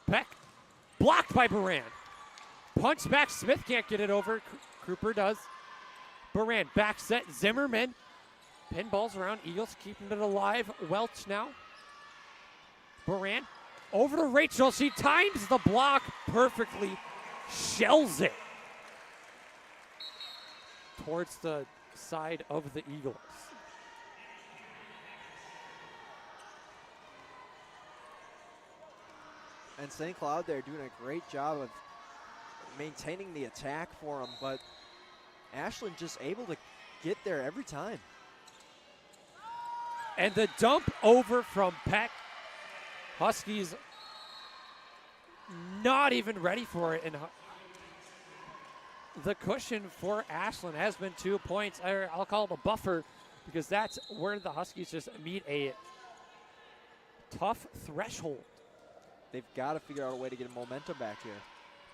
Peck blocked by Baran. Punch back. Smith can't get it over. Kruper does. Baran back set. Zimmerman. Pinballs around. Eagles keeping it alive. Welch now. Baran over to Rachel. She times the block perfectly. Shells it towards the side of the Eagles. And St. Cloud there doing a great job of maintaining the attack for them, but Ashland just able to get there every time. And the dump over from Peck. Huskies not even ready for it. And the cushion for Ashland has been 2 points. I'll call it a buffer, because that's where the Huskies just meet a tough threshold. They've got to figure out a way to get momentum back here.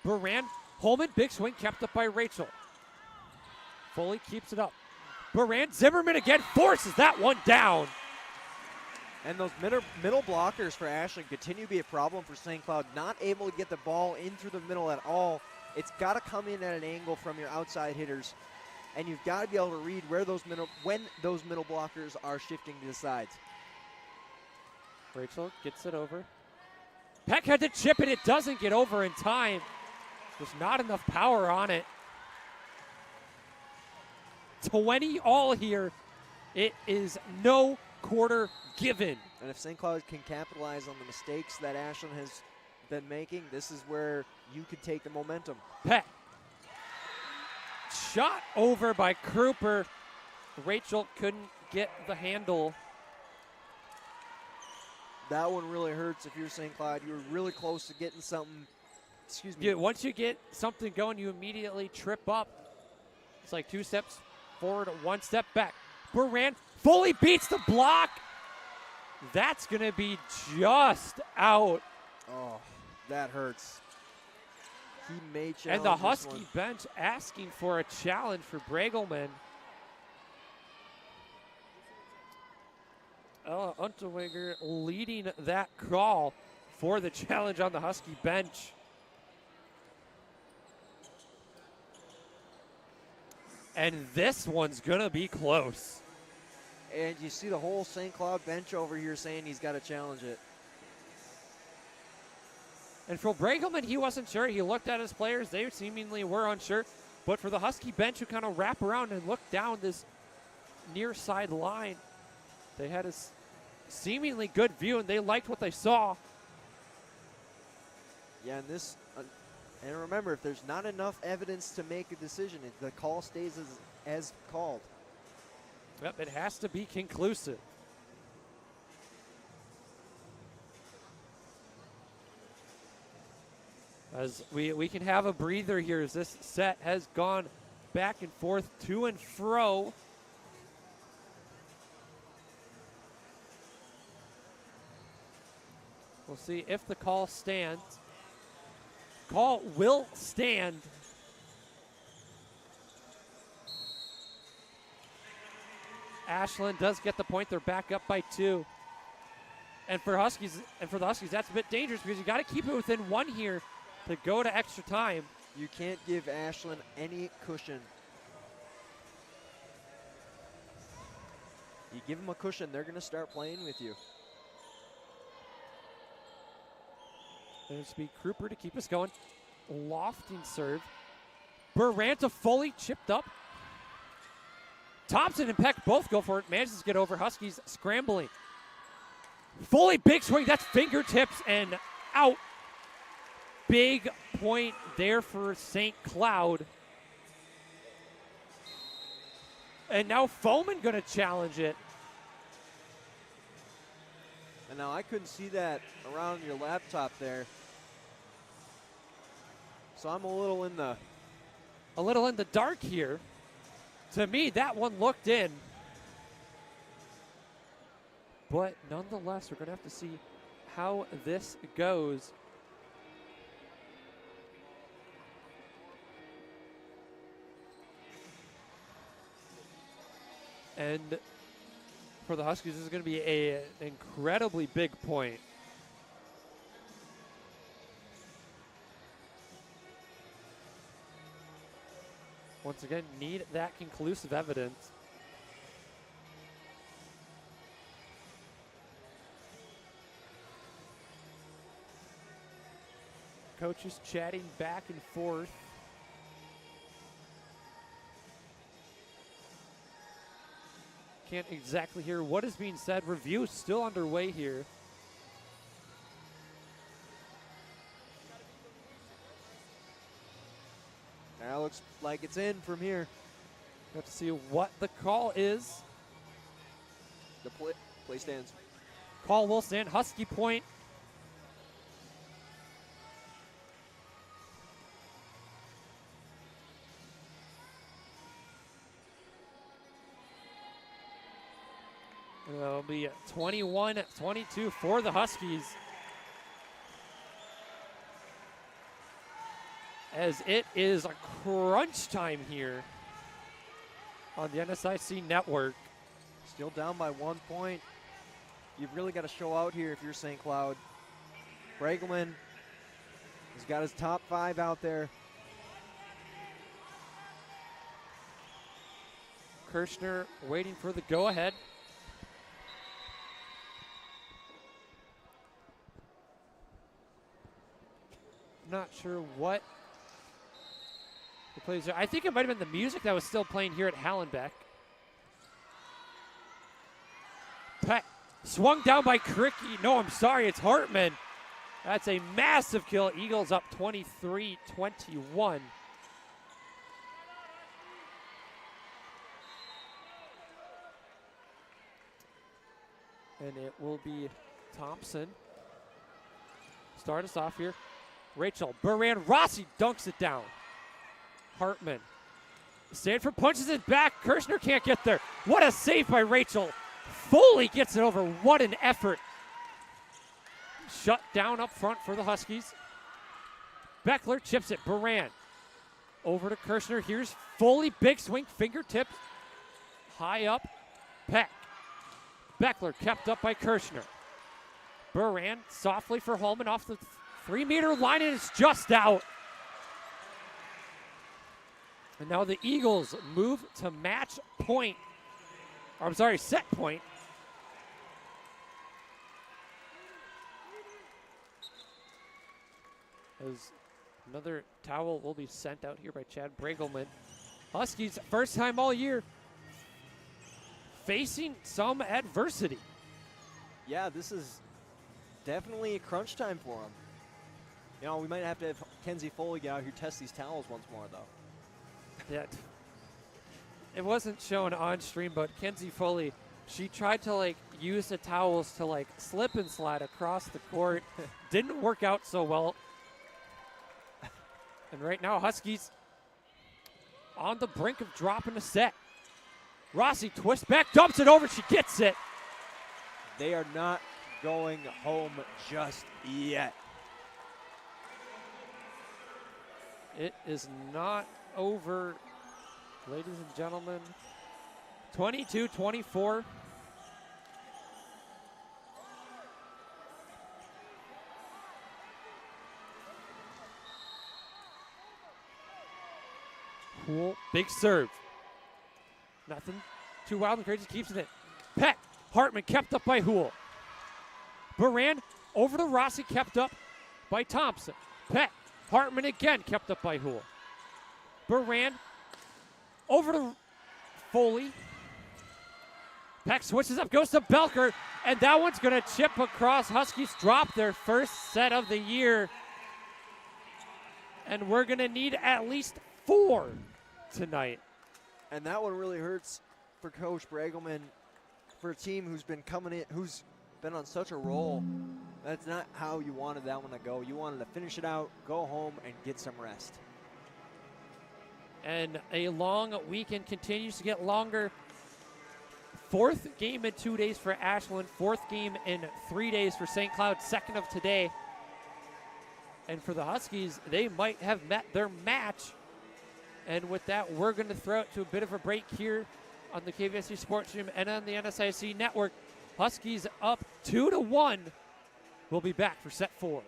Baran, Holman, big swing kept up by Rachel. Foley keeps it up. Baran, Zimmerman again forces that one down. And those middle blockers for Ashland continue to be a problem for St. Cloud. Not able to get the ball in through the middle at all. It's got to come in at an angle from your outside hitters. And you've got to be able to read when those middle blockers are shifting to the sides. Rachel gets it over. Peck had to chip it. It doesn't get over in time. There's not enough power on it. 20 all here. It is no quarter given. And if St. Cloud can capitalize on the mistakes that Ashland has been making, this is where you could take the momentum. Peck. Shot over by Kruper. Rachel couldn't get the handle. That one really hurts if you're St. Cloud. You were really close to getting something. Excuse me. Yeah, once you get something going, you immediately trip up. It's like 2 steps forward, 1 step back. Baran fully beats the block. That's going to be just out. Oh, that hurts. He may challenge. And the Husky bench asking for a challenge for Bregelman. Unterweger leading that call for the challenge on the Husky bench. And this one's going to be close. And you see the whole St. Cloud bench over here saying he's got to challenge it. And for Bregelman, he wasn't sure. He looked at his players. They seemingly were unsure. But for the Husky bench, who kind of wrap around and look down this near side line, they had a seemingly good view, and they liked what they saw. Yeah, and this, and remember, if there's not enough evidence to make a decision, the call stays as called. Yep, it has to be conclusive. As we can have a breather here, as this set has gone back and forth, to and fro. We'll see if the call stands. Call will stand. Ashland does get the point. They're back up by 2. And for the Huskies, that's a bit dangerous because you got to keep it within one here to go to extra time. You can't give Ashland any cushion. You give them a cushion, they're going to start playing with you. There's to be Kruper to keep us going. Lofting serve. Baranta fully chipped up. Thompson and Peck both go for it. Manages to get over. Huskies scrambling. Foley, big swing. That's fingertips and out. Big point there for St. Cloud. And now Foman going to challenge it. And now I couldn't see that around your laptop there. So I'm a little in the dark here. To me, that one looked in. But nonetheless, we're going to have to see how this goes. And for the Huskies, this is going to be an incredibly big point. Once again, need that conclusive evidence. Coaches chatting back and forth. Can't exactly hear what is being said. Review is still underway here. Now looks like it's in from here. We have to see what the call is. The play stands. Call will stand. Husky point. It'll be 21-22 for the Huskies. As it is a crunch time here on the NSIC network. Still down by 1 point. You've really got to show out here if you're St. Cloud. Pregame has got his top 5 out there. Kirshner waiting for the go-ahead. Not sure what the plays are. I think it might have been the music that was still playing here at Hallenbeck. Peck swung down by Cricky. No, I'm sorry, it's Hartman. That's a massive kill. Eagles up 23-21. And it will be Thompson. Start us off here. Rachel, Buran, Rossi dunks it down. Hartman. Stanford punches it back. Kirshner can't get there. What a save by Rachel. Foley gets it over. What an effort. Shut down up front for the Huskies. Beckler chips it. Buran. Over to Kirshner. Here's Foley. Big swing. Fingertips. High up. Peck. Beckler kept up by Kirshner. Buran softly for Holman off the 3-meter line, and it's just out. And now the Eagles move to match point. Or, I'm sorry, set point. As another towel will be sent out here by Chad Bregelman. Huskies, first time all year, facing some adversity. Yeah, this is definitely a crunch time for them. You know, we might have to have Kenzie Foley get out here test these towels once more, though. Yeah, it wasn't shown on stream, but Kenzie Foley, she tried to use the towels to slip and slide across the court. Didn't work out so well. And right now, Huskies on the brink of dropping a set. Rossi twists back, dumps it over, she gets it. They are not going home just yet. It is not over, ladies and gentlemen. 22-24. Poole, big serve. Nothing too wild and crazy, keeps it in. Peck, Hartman kept up by Houle. Baran over to Rossi, kept up by Thompson. Peck, Hartman again, kept up by Houle. Baran over to Foley. Peck switches up, goes to Belker, and that one's going to chip across. Huskies drop their first set of the year. And we're going to need at least 4 tonight. And that one really hurts for Coach Pregame, for a team who's been coming in, who's been on such a roll. That's not how you wanted that one to go. You wanted to finish it out, go home, and get some rest. And a long weekend continues to get longer. 4th game in 2 days for Ashland, 4th game in 3 days for St. Cloud, 2nd of today. And for the Huskies, they might have met their match. And with that, we're going to throw it to a bit of a break here on the KVSC Sports Stream and on the NSIC Network. Huskies up 2-1. We'll be back for set 4.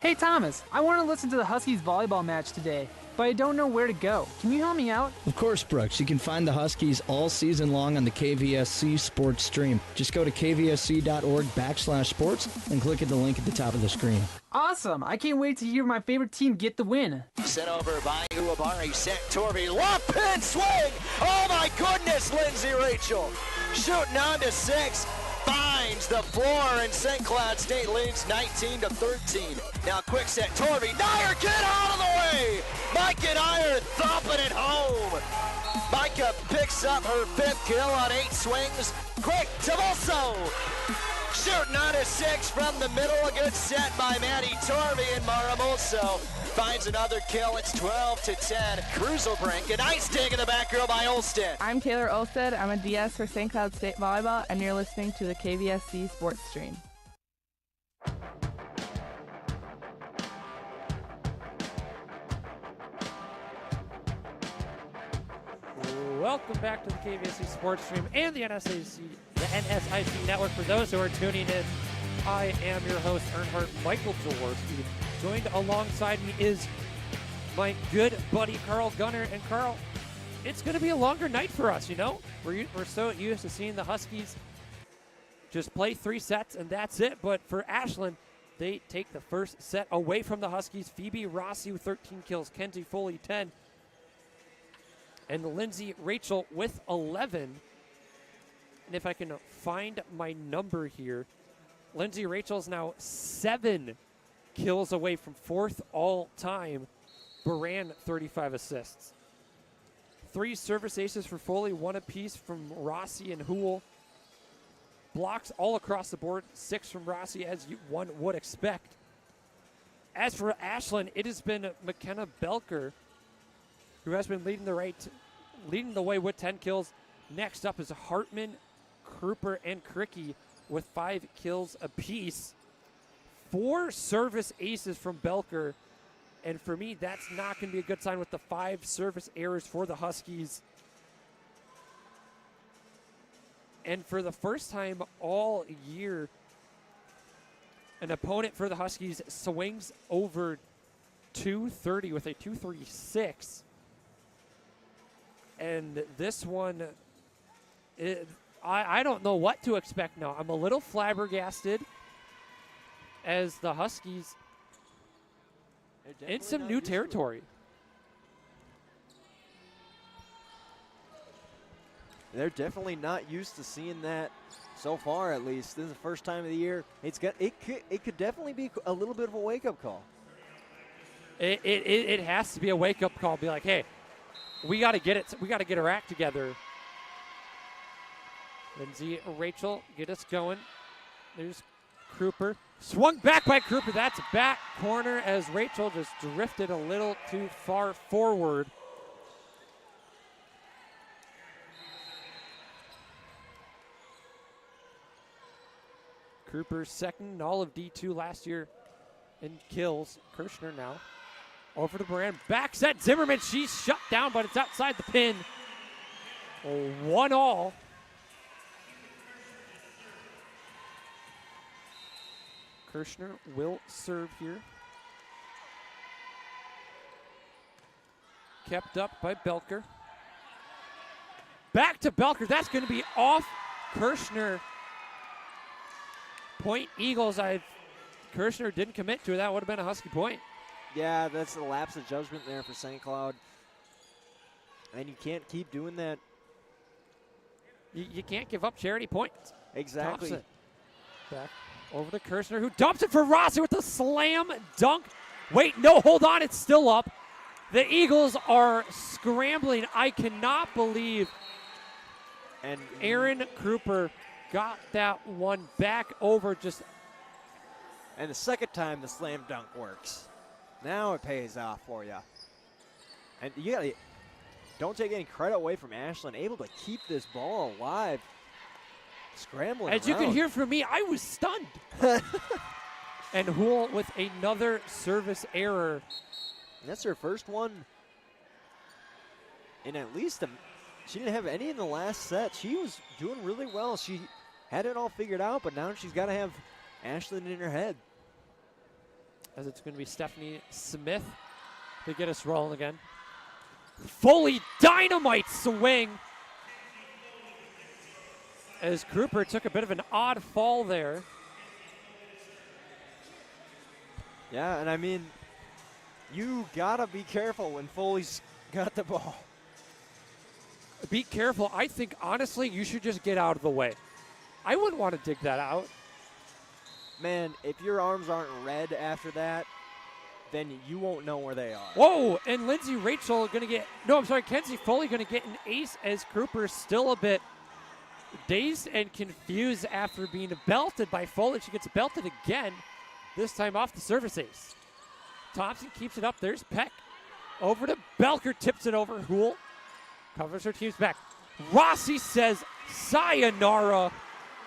Hey Thomas, I want to listen to the Huskies volleyball match today, but I don't know where to go. Can you help me out? Of course, Brooks. You can find the Huskies all season long on the KVSC Sports Stream. Just go to kvsc.org/sports and click at the link at the top of the screen. Awesome! I can't wait to hear my favorite team get the win. Sent over by Uabari, set Torvey, lob pin swing! Oh my goodness, Lindsay Rachel! Shooting on to 6, finds the floor, and St. Cloud State leads 19-13. Now quick set, Torvey, Dyer, get out of the way! Micah Dyer thumping it home. Micah picks up her 5th kill on 8 swings. Quick, Tavoso! Shooting on a 6 from the middle, a good set by Maddie Torvey, and Maramoso finds another kill. It's 12-10. Cruzelbrink, a nice dig in the back row by Olsted. I'm Taylor Olsted. I'm a DS for St. Cloud State Volleyball, and you're listening to the KVSC Sports Stream. Welcome back to the KVSC Sports Stream and the NSIC Network. For those who are tuning in, I am your host, Earnhardt Michael Jaworski. Joined alongside me is my good buddy, Carl Gunner. And Carl, it's going to be a longer night for us, you know? We're so used to seeing the Huskies just play 3 sets and that's it. But for Ashland, they take the first set away from the Huskies. Phoebe Rossi with 13 kills, Kenzie Foley 10. And Lindsay Rachel with 11. And if I can find my number here, Lindsay Rachel's now 7 kills away from 4th all-time. Baran, 35 assists. 3 service aces for Foley, 1 apiece from Rossi and Houle. Blocks all across the board, 6 from Rossi, as one would expect. As for Ashland, it has been McKenna Belker who has been leading the way with 10 kills. Next up is Hartman, Kruper, and Cricky with 5 kills apiece. 4 service aces from Belker, and for me, that's not going to be a good sign with the 5 service errors for the Huskies. And for the first time all year, an opponent for the Huskies swings over 230 with a 236. And this one, I don't know what to expect now. I'm a little flabbergasted as the Huskies in some new territory. They're definitely not used to seeing that so far, at least. This is the first time of the year. It could definitely be a little bit of a wake-up call. It has to be a wake-up call. Be like, hey, we got to get it. We got to get our act together. Lindsay, Rachel, get us going. There's Kruper. Swung back by Kruper. That's back corner as Rachel just drifted a little too far forward. Kruper second in all of D2 last year in kills. Kirshner now over to Baran. Back set Zimmerman. She's shut down, but it's outside the pin. 1-all. Kirshner will serve here. kept up by Belker. Back to Belker. That's going to be off Kirschner. Point Eagles. Kirschner didn't commit to it. That would have been a Husky point. Yeah, that's a lapse of judgment there for St. Cloud. And you can't keep doing that. You can't give up charity points. Exactly. Thompson. Back over to Kirschner, who dumps it for Rossi with a slam dunk. Wait, no, hold on. It's still up. The Eagles are scrambling. I cannot believe and Aaron Kruper got that one back over just. And the second time the slam dunk works. Now it pays off for you. And you gotta, don't take any credit away from Ashland, able to keep this ball alive, scrambling As you can hear from me, I was stunned. And Houle with another service error. And that's her first one in at least she didn't have any in the last set. She was doing really well. She had it all figured out, but now she's got to have Ashland in her head. As it's going to be Stephanie Smith to get us rolling again. Foley dynamite swing. As Kruper took a bit of an odd fall there. Yeah, and I mean, you gotta be careful when Foley's got the ball. Be careful. I think, honestly, you should just get out of the way. I wouldn't want to dig that out. Man, if your arms aren't red after that, then you won't know where they are. Whoa, and Lindsay Rachel going to get, no, I'm sorry, Kenzie Foley going to get an ace as Kruper's still a bit dazed and confused after being belted by Foley. She gets belted again, this time off the service ace. Thompson keeps it up. There's Peck. Over to Belker, tips it over. Houle covers her team's back. Rossi says sayonara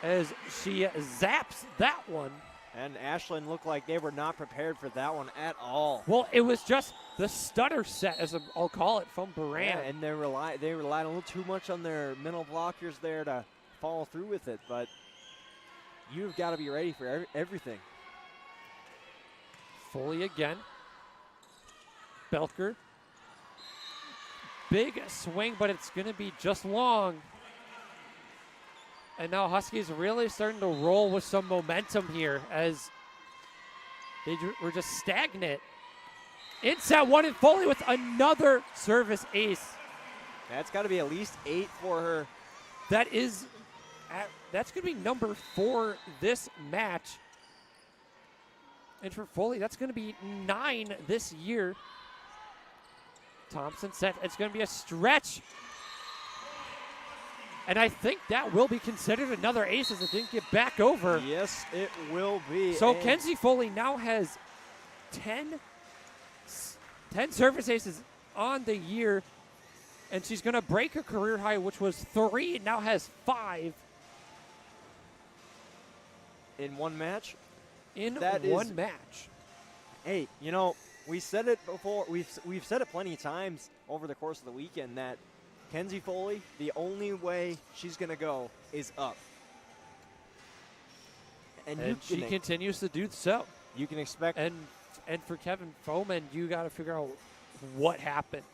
as she zaps that one. And Ashland looked like they were not prepared for that one at all. Well, it was just the stutter set, as I'll call it, from Baran. Yeah, and they relied a little too much on their mental blockers there to follow through with it. But you've got to be ready for everything. Foley again. Belker. Big swing, but it's going to be just long. And now Huskies really starting to roll with some momentum here as they were just stagnant. In set one, and Foley with another service ace. That's got to be at least 8 for her. That's going to be number 4 this match. And for Foley, that's going to be 9 this year. Thompson set. It's going to be a stretch. And I think that will be considered another ace as it didn't get back over. Yes, it will be. So Kenzie Foley now has 10 service aces on the year. And she's going to break her career high, which was 3. Now has 5. In one match? In one match. Hey, you know, we said it before. We've said it plenty of times over the course of the weekend that Kenzie Foley, the only way she's going to go is up. And she continues to do so. You can expect. And for Kevin Foman, you got to figure out what happened.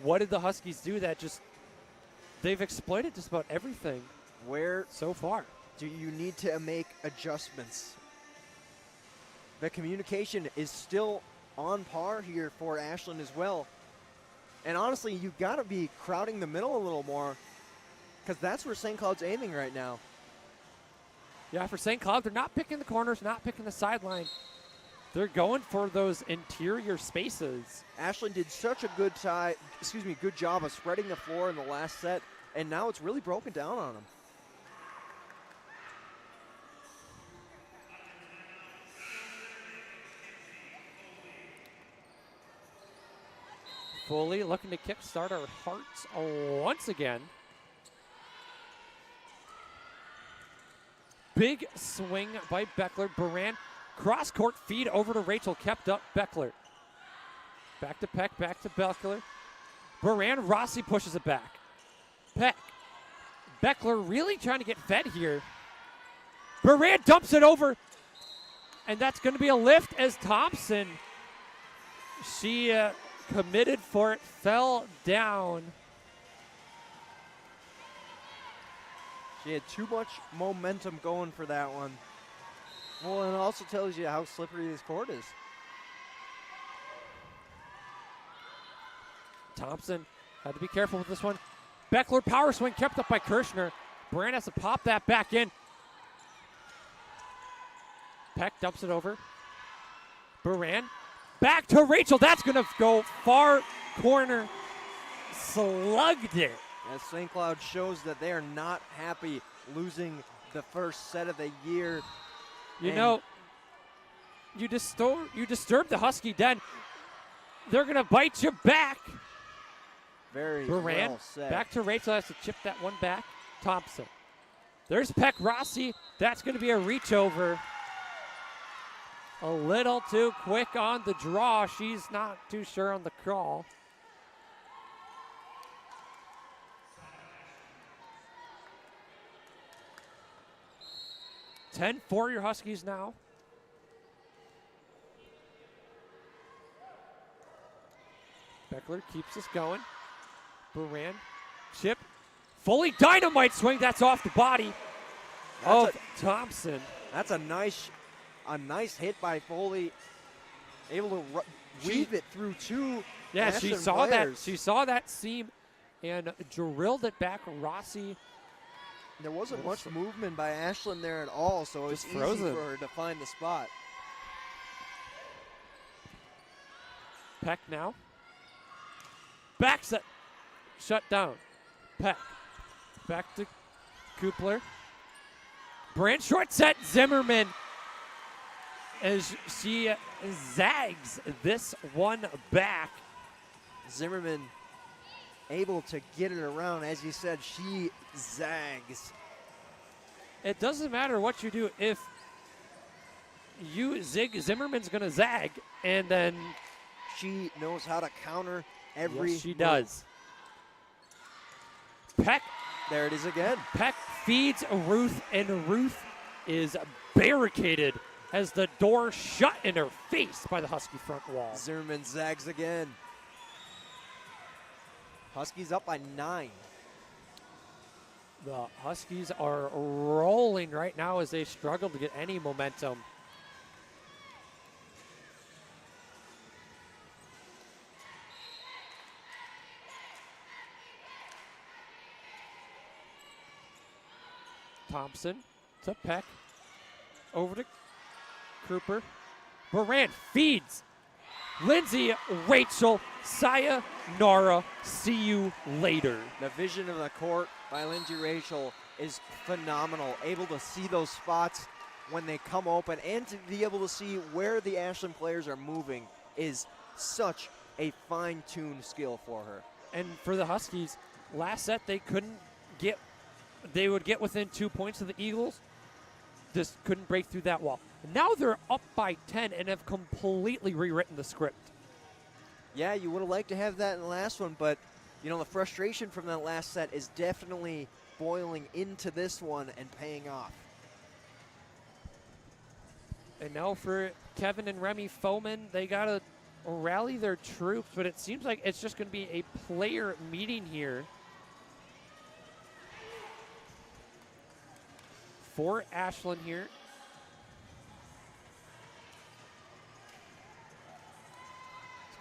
What did the Huskies do that just, they've exploited just about everything where so far. Do you need to make adjustments? The communication is still on par here for Ashland as well. And honestly, you've got to be crowding the middle a little more because that's where St. Cloud's aiming right now. Yeah, for St. Cloud, they're not picking the corners, not picking the sideline. They're going for those interior spaces. Ashland did such a good job of spreading the floor in the last set, and now it's really broken down on them. Foley looking to kickstart our hearts once again. Big swing by Beckler. Baran, cross-court feed over to Rachel, kept up Beckler. Back to Peck, back to Beckler. Baran, Rossi pushes it back. Peck. Beckler really trying to get fed here. Baran dumps it over. And that's going to be a lift as Thompson. She committed for it, fell down. She had too much momentum going for that one. Well, and it also tells you how slippery this court is. Thompson had to be careful with this one. Beckler power swing kept up by Kirshner. Brand has to pop that back in. Peck dumps it over. Buran back to Rachel. That's going to go far corner. Slugged it. As St. Cloud shows that they are not happy losing the first set of the year. You know, you disturb the Husky den. They're going to bite you back. Very Buran well said. back to Rachel. Has to chip that one back. Thompson. There's Peck Rossi. That's going to be a reach over. A little too quick on the draw. She's not too sure on the call. $10 for your Huskies now. Beckler keeps us going. Buran, chip, fully dynamite swing. That's off the body of Thompson. That's a nice hit by Foley. Able to weave it through two. Yeah, Ashland she saw players. that. She saw that seam and drilled it back. Rossi. There wasn't much movement by Ashland there at all, so it was easy frozen for her to find the spot. Peck now. Back set. Shut down. Peck. Back to Kupler. Brand short set. Zimmerman. As she zags this one back. Zimmerman able to get it around. As you said, she zags. It doesn't matter what you do. If you zig, Zimmerman's going to zag. And then she knows how to counter every yes, she does. Peck. There it is again. Peck feeds Ruth, and Ruth is barricaded as the door shut in her face by the Husky front wall. Zimmerman zags again. Huskies up by 9. The Huskies are rolling right now as they struggle to get any momentum. Thompson to Peck. Over to Kruper. Buran feeds. Lindsay, Rachel, sayonara. See you later. The vision of the court by Lindsay Rachel is phenomenal. Able to see those spots when they come open and to be able to see where the Ashland players are moving is such a fine-tuned skill for her. And for the Huskies, last set they couldn't get, they would get within 2 points of the Eagles. Just couldn't break through that wall. Now they're up by 10 and have completely rewritten the script. Yeah, you would have liked to have that in the last one, but you know, the frustration from that last set is definitely boiling into this one and paying off. And now for Kevin and Remy Foman, they got to rally their troops, but it seems like it's just going to be a player meeting here. For Ashland here.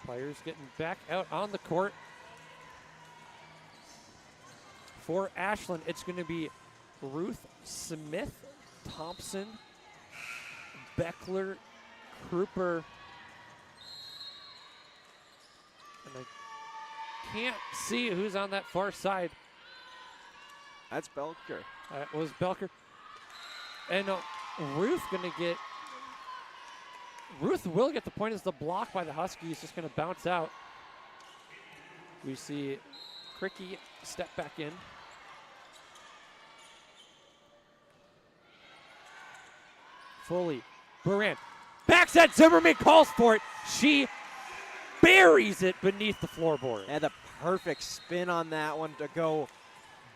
Players getting back out on the court. For Ashland, it's going to be Ruth, Smith, Thompson, Beckler, Kruper. And I can't see who's on that far side. That's Belker. That was Belker. And Ruth going to get, Ruth will get the point as the block by the Huskies, just going to bounce out. We see Cricky step back in. Foley, Buran, backside, Zimmerman calls for it. She buries it beneath the floorboard. And the perfect spin on that one to go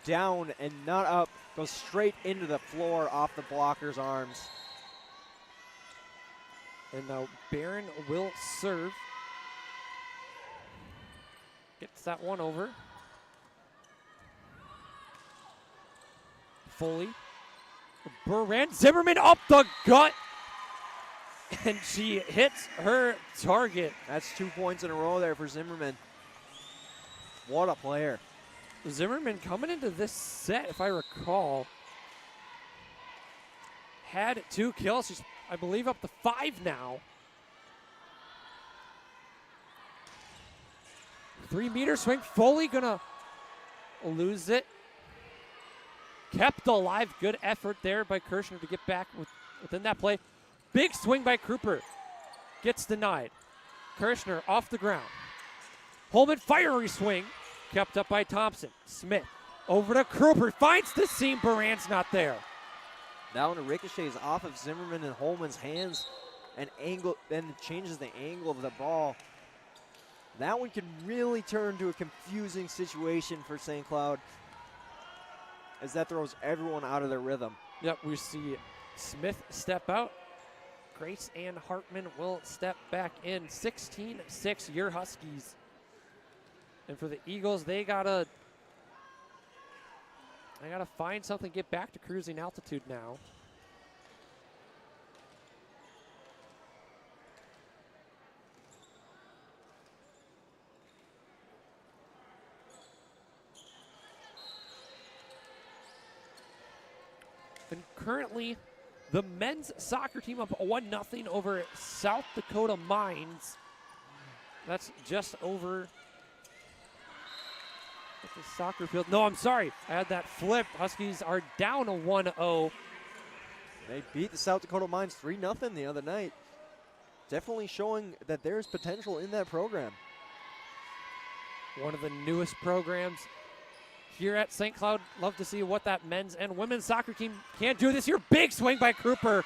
down and not up, goes straight into the floor off the blocker's arms. And now Barron will serve. Gets that one over. Foley. Baran. Zimmerman up the gut. And she hits her target. That's 2 points in a row there for Zimmerman. What a player. Zimmerman coming into this set, if I recall, had 2 kills. She's, I believe, up to 5 now. 3-meter swing. Foley gonna lose it. Kept alive. Good effort there by Kirshner to get back within that play. Big swing by Kruper. Gets denied. Kirshner off the ground. Holman, fiery swing. Kept up by Thompson. Smith over to Kruper. Finds the seam. Baran's not there. That one ricochets off of Zimmerman and Holman's hands and angle, then changes the angle of the ball. That one can really turn to a confusing situation for St. Cloud, as that throws everyone out of their rhythm. Yep, we see Smith step out. Grace Ann Hartman will step back in. 16-6, your Huskies. And for the Eagles, they gotta find something, get back to cruising altitude now. And currently, the men's soccer team up 1-0 over South Dakota Mines. That's just over at the soccer field. No, I'm sorry. I had that flipped. Huskies are down a 1-0. They beat the South Dakota Mines 3-0 the other night. Definitely showing that there's potential in that program. One of the newest programs here at St. Cloud. Love to see what that men's and women's soccer team can do this year. Big swing by Kruper.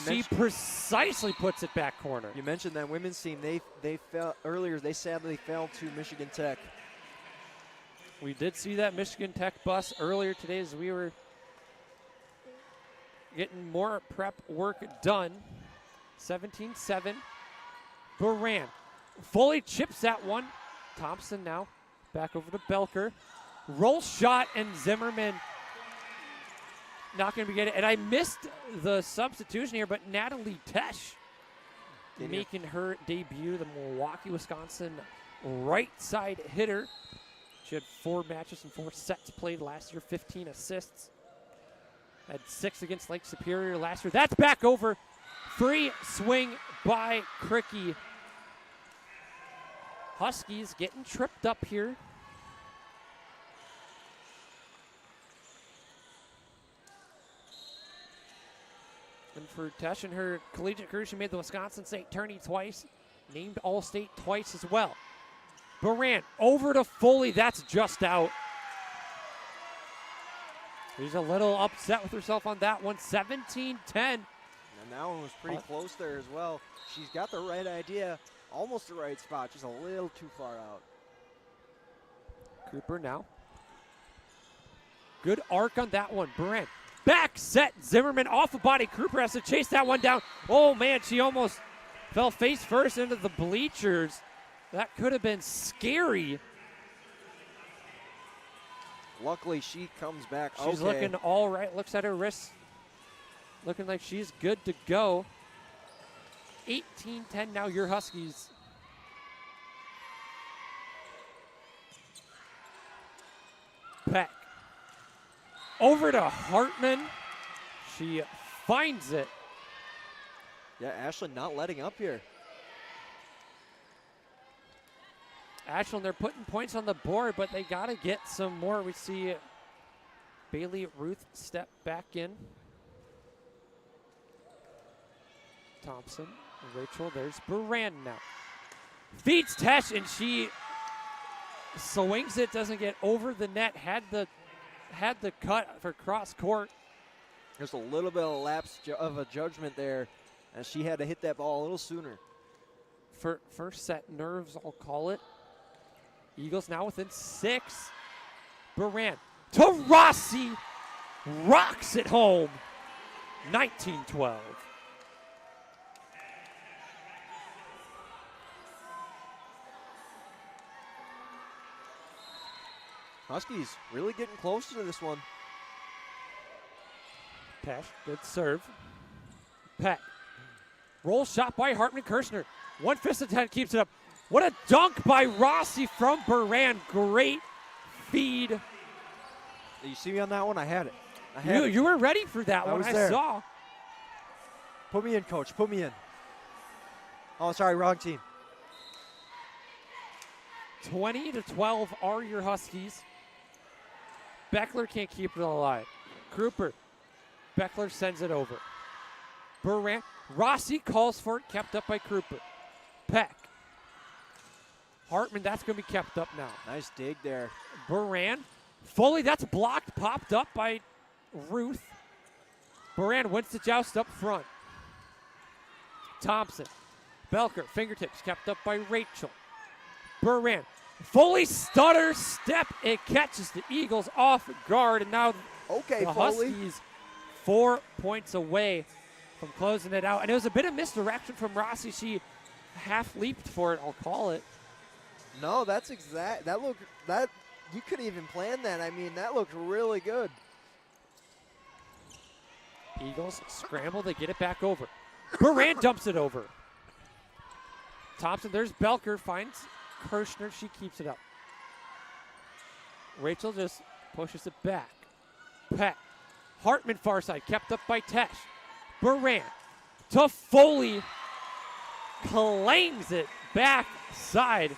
She precisely puts it back corner. You mentioned that women's team. They fell earlier. They sadly fell to Michigan Tech. We did see that Michigan Tech bus earlier today as we were getting more prep work done. 17-7. Baran. Foley chips that one. Thompson now back over to Belker. Roll shot, and Zimmerman not going to be getting it. And I missed the substitution here, but Natalie Tesh making her debut, the Milwaukee, Wisconsin right side hitter. She had 4 matches and 4 sets played last year, 15 assists. Had 6 against Lake Superior last year. That's back over. Free swing by Cricky. Huskies getting tripped up here. And for Tesh and her collegiate career, she made the Wisconsin State tourney twice, named All-State twice as well. Baran over to Foley. That's just out. She's a little upset with herself on that one. 17-10. And that one was pretty close there as well. She's got the right idea, almost the right spot, just a little too far out. Cooper now. Good arc on that one. Baran. Back set. Zimmerman off a body. Cooper has to chase that one down. Oh, man, she almost fell face first into the bleachers. That could have been scary. Luckily, she comes back. She's looking all right. Looks at her wrist. Looking like she's good to go. 18-10 now, your Huskies. Peck. Over to Hartman. She finds it. Yeah, Ashland not letting up here. Ashland, they're putting points on the board, but they got to get some more. We see Bailey Ruth step back in. Thompson, Rachel, there's Baran now. Feeds Tesh, and she swings it, doesn't get over the net. Had the cut for cross court. There's a little bit of lapse of a judgment there, and she had to hit that ball a little sooner. For first set nerves, I'll call it. Eagles now within 6. Baran to Rossi. Rocks it home. 19-12. Huskies really getting close to this one. Pesh, good serve. Peck. Roll shot by Hartman Kirshner. 1-5 keeps it up. What a dunk by Rossi from Baran. Great feed. Did you see me on that one? I had it. You were ready for that one. was I there. saw. Put me in, coach. Put me in. Oh, sorry, wrong team. 20-12 are your Huskies. Beckler can't keep it alive. Kruper. Beckler sends it over. Baran. Rossi calls for it, kept up by Kruper. Peck. Hartman, that's going to be kept up now. Nice dig there. Baran. Foley, that's blocked, popped up by Ruth. Baran wins the joust up front. Thompson. Belker, fingertips, kept up by Rachel. Baran. Foley stutter step. It catches the Eagles off guard, and now the Foley. Huskies 4 points away from closing it out. And it was a bit of misdirection from Rossi. She half leaped for it, I'll call it. No, that's exact. That you couldn't even plan that. I mean, that looked really good. Eagles scramble, they get it back over. Baran dumps it over. Thompson, there's Belker, finds Kirshner, she keeps it up. Rachel just pushes it back. Peck. Hartman far side, kept up by Tesh. Baran to Foley. Claims it back side.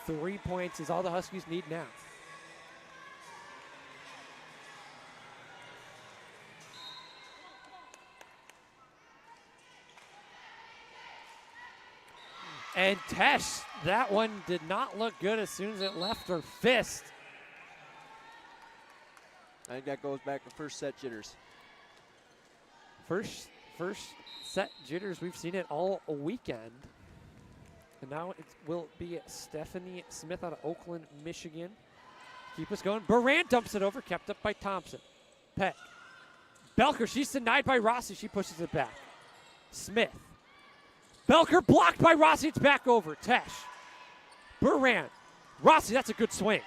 3 points is all the Huskies need now. And Tesh, that one did not look good as soon as it left her fist. I think that goes back to first set jitters. First set jitters, we've seen it all weekend. And now it will be Stephanie Smith out of Oakland, Michigan. Keep us going. Baran dumps it over, kept up by Thompson. Peck. Belker, she's denied by Rossi. She pushes it back. Smith. Belker blocked by Rossi. It's back over. Tesh. Baran. Rossi, that's a good swing.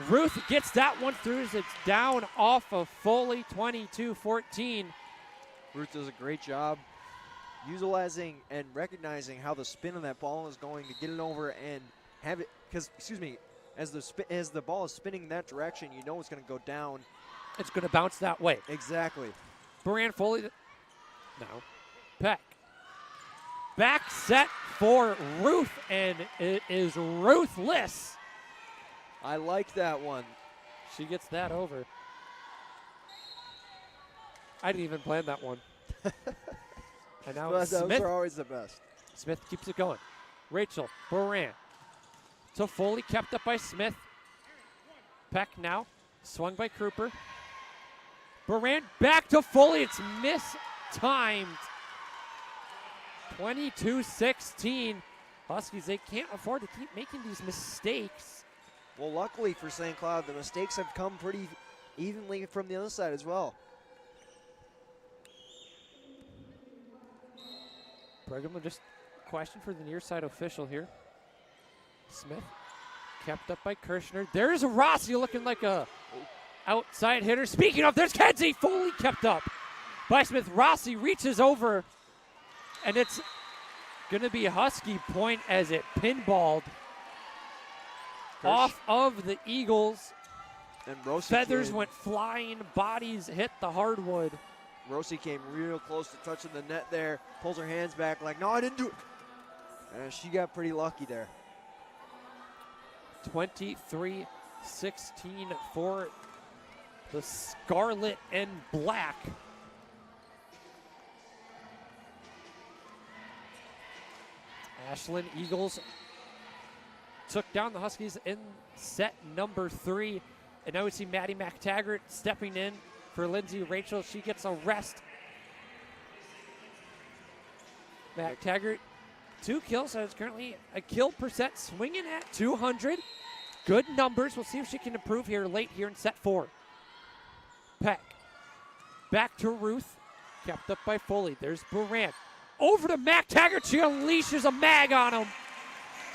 Ruth gets that one through as it's down off of Foley, 22-14. Ruth does a great job utilizing and recognizing how the spin of that ball is going to get it over and have it, because, as the ball is spinning that direction, you know it's going to go down. It's going to bounce that way. Exactly. Baran Foley. No. Peck. Back set for Ruth, and it is ruthless. I like that one. She gets that over. I didn't even plan that one. And now Those Smith. are always the best. Smith keeps it going. Rachel, Baran. So Foley kept up by Smith. Peck now. Swung by Kruper. Baran back to Foley. It's mistimed. 22-16. Huskies, they can't afford to keep making these mistakes. Well, luckily for St. Cloud, the mistakes have come pretty evenly from the other side as well. Pregame, just question for the near side official here. Smith kept up by Kirshner. There's Rossi looking like a outside hitter. Speaking of, there's Kenzie. Foley kept up by Smith. Rossi reaches over, and it's going to be a Husky point as it pinballed off of the Eagles. And Rossi feathers went flying, bodies hit the hardwood. Rossi came real close to touching the net there, pulls her hands back like, no, I didn't do it. And she got pretty lucky there. 23-16 for the Scarlet and Black. Ashland Eagles took down the Huskies in set number 3. And now we see Maddie McTaggart stepping in for Lindsay Rachel. She gets a rest. McTaggart, 2 kills. So it's currently a kill percent swinging at 200. Good numbers. We'll see if she can improve here late here in set 4. Peck. Back to Ruth. Kept up by Foley. There's Baran. Over to McTaggart. She unleashes a mag on him.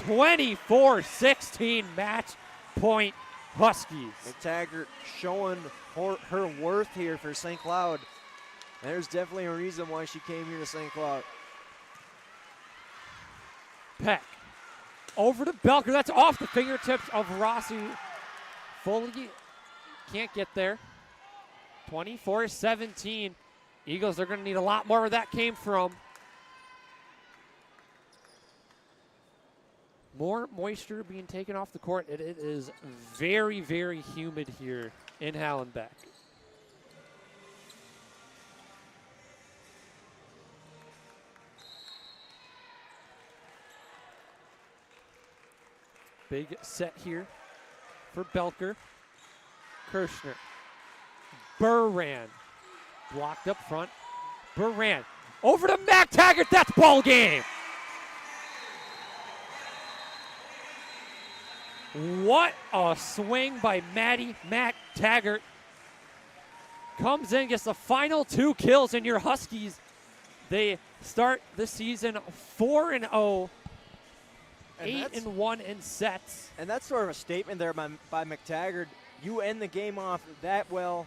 24-16 match point Huskies. McTaggart showing her worth here for St. Cloud. There's definitely a reason why she came here to St. Cloud. Peck over to Belker. That's off the fingertips of Rossi. Foley can't get there. 24-17. Eagles are going to need a lot more where that came from. More moisture being taken off the court. It is very, very humid here in Hallenbeck. Big set here for Belker. Kirschner. Burran. Blocked up front. Burran. Over to McTaggart. That's ball game. What a swing by Maddie McTaggart. Comes in, gets the final 2 kills, and your Huskies, they start the season 4-0. 8-1 in sets. And that's sort of a statement there by McTaggart. You end the game off that well,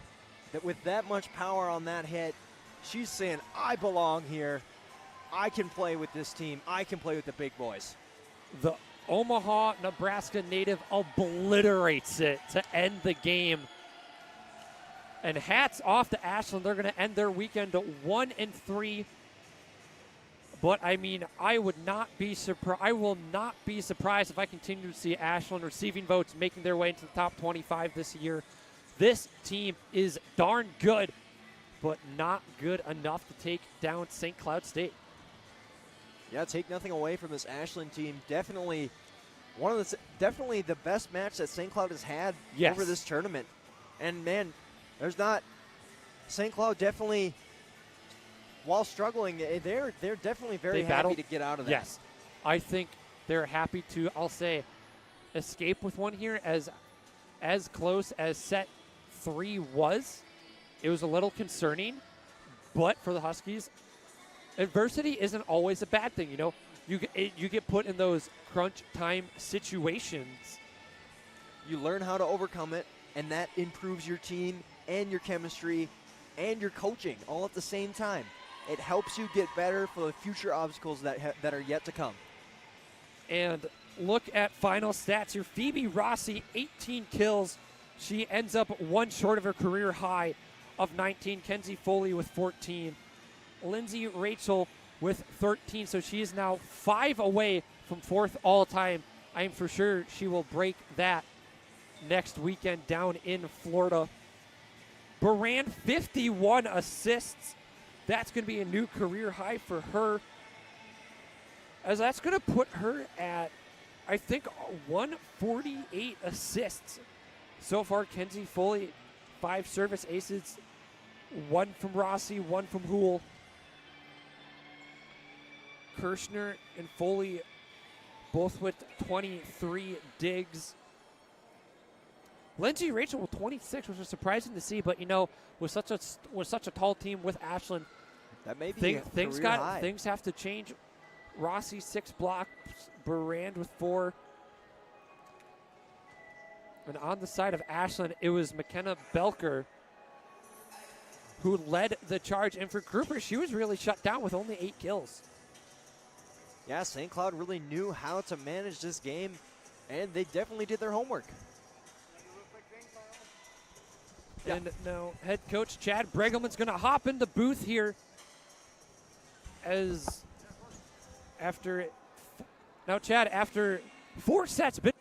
that with that much power on that hit. She's saying, I belong here. I can play with this team. I can play with the big boys. The Omaha, Nebraska native obliterates it to end the game. And hats off to Ashland. They're going to end their weekend 1-3. But I mean, I will not be surprised if I continue to see Ashland receiving votes, making their way into the top 25 this year. This team is darn good, but not good enough to take down St. Cloud State. Yeah, take nothing away from this Ashland team. Definitely the best match that St. Cloud has had over this tournament. And man, St. Cloud definitely, while struggling, they're definitely very happy to get out of that. Yes, I think they're happy to, I'll say, escape with one here. As close as set 3 was, it was a little concerning, but for the Huskies, adversity isn't always a bad thing. You know, you get put in those crunch time situations. You learn how to overcome it, and that improves your team and your chemistry and your coaching all at the same time. It helps you get better for the future obstacles that are yet to come. And look at final stats here. Phoebe Rossi, 18 kills. She ends up 1 short of her career high of 19. Kenzie Foley with 14. Lindsay Rachel with 13. So she is now 5 away from 4th all-time. I am for sure she will break that next weekend down in Florida. Baran, 51 assists. That's going to be a new career high for her, as that's going to put her at, I think, 148 assists. So far, Kenzie Foley, 5 service aces, 1 from Rossi, 1 from Houle. Kirschner and Foley both with 23 digs. Lindsay Rachel with 26, which was surprising to see, but you know, with such a tall team with Ashland, that may be things have to change. Rossi 6 blocks, Burand with 4. And on the side of Ashland, it was McKenna Belker who led the charge. And for Grouper, she was really shut down with only 8 kills. Yeah, St. Cloud really knew how to manage this game, and they definitely did their homework. And now head coach Chad Bregelman's going to hop in the booth here after 4 sets, been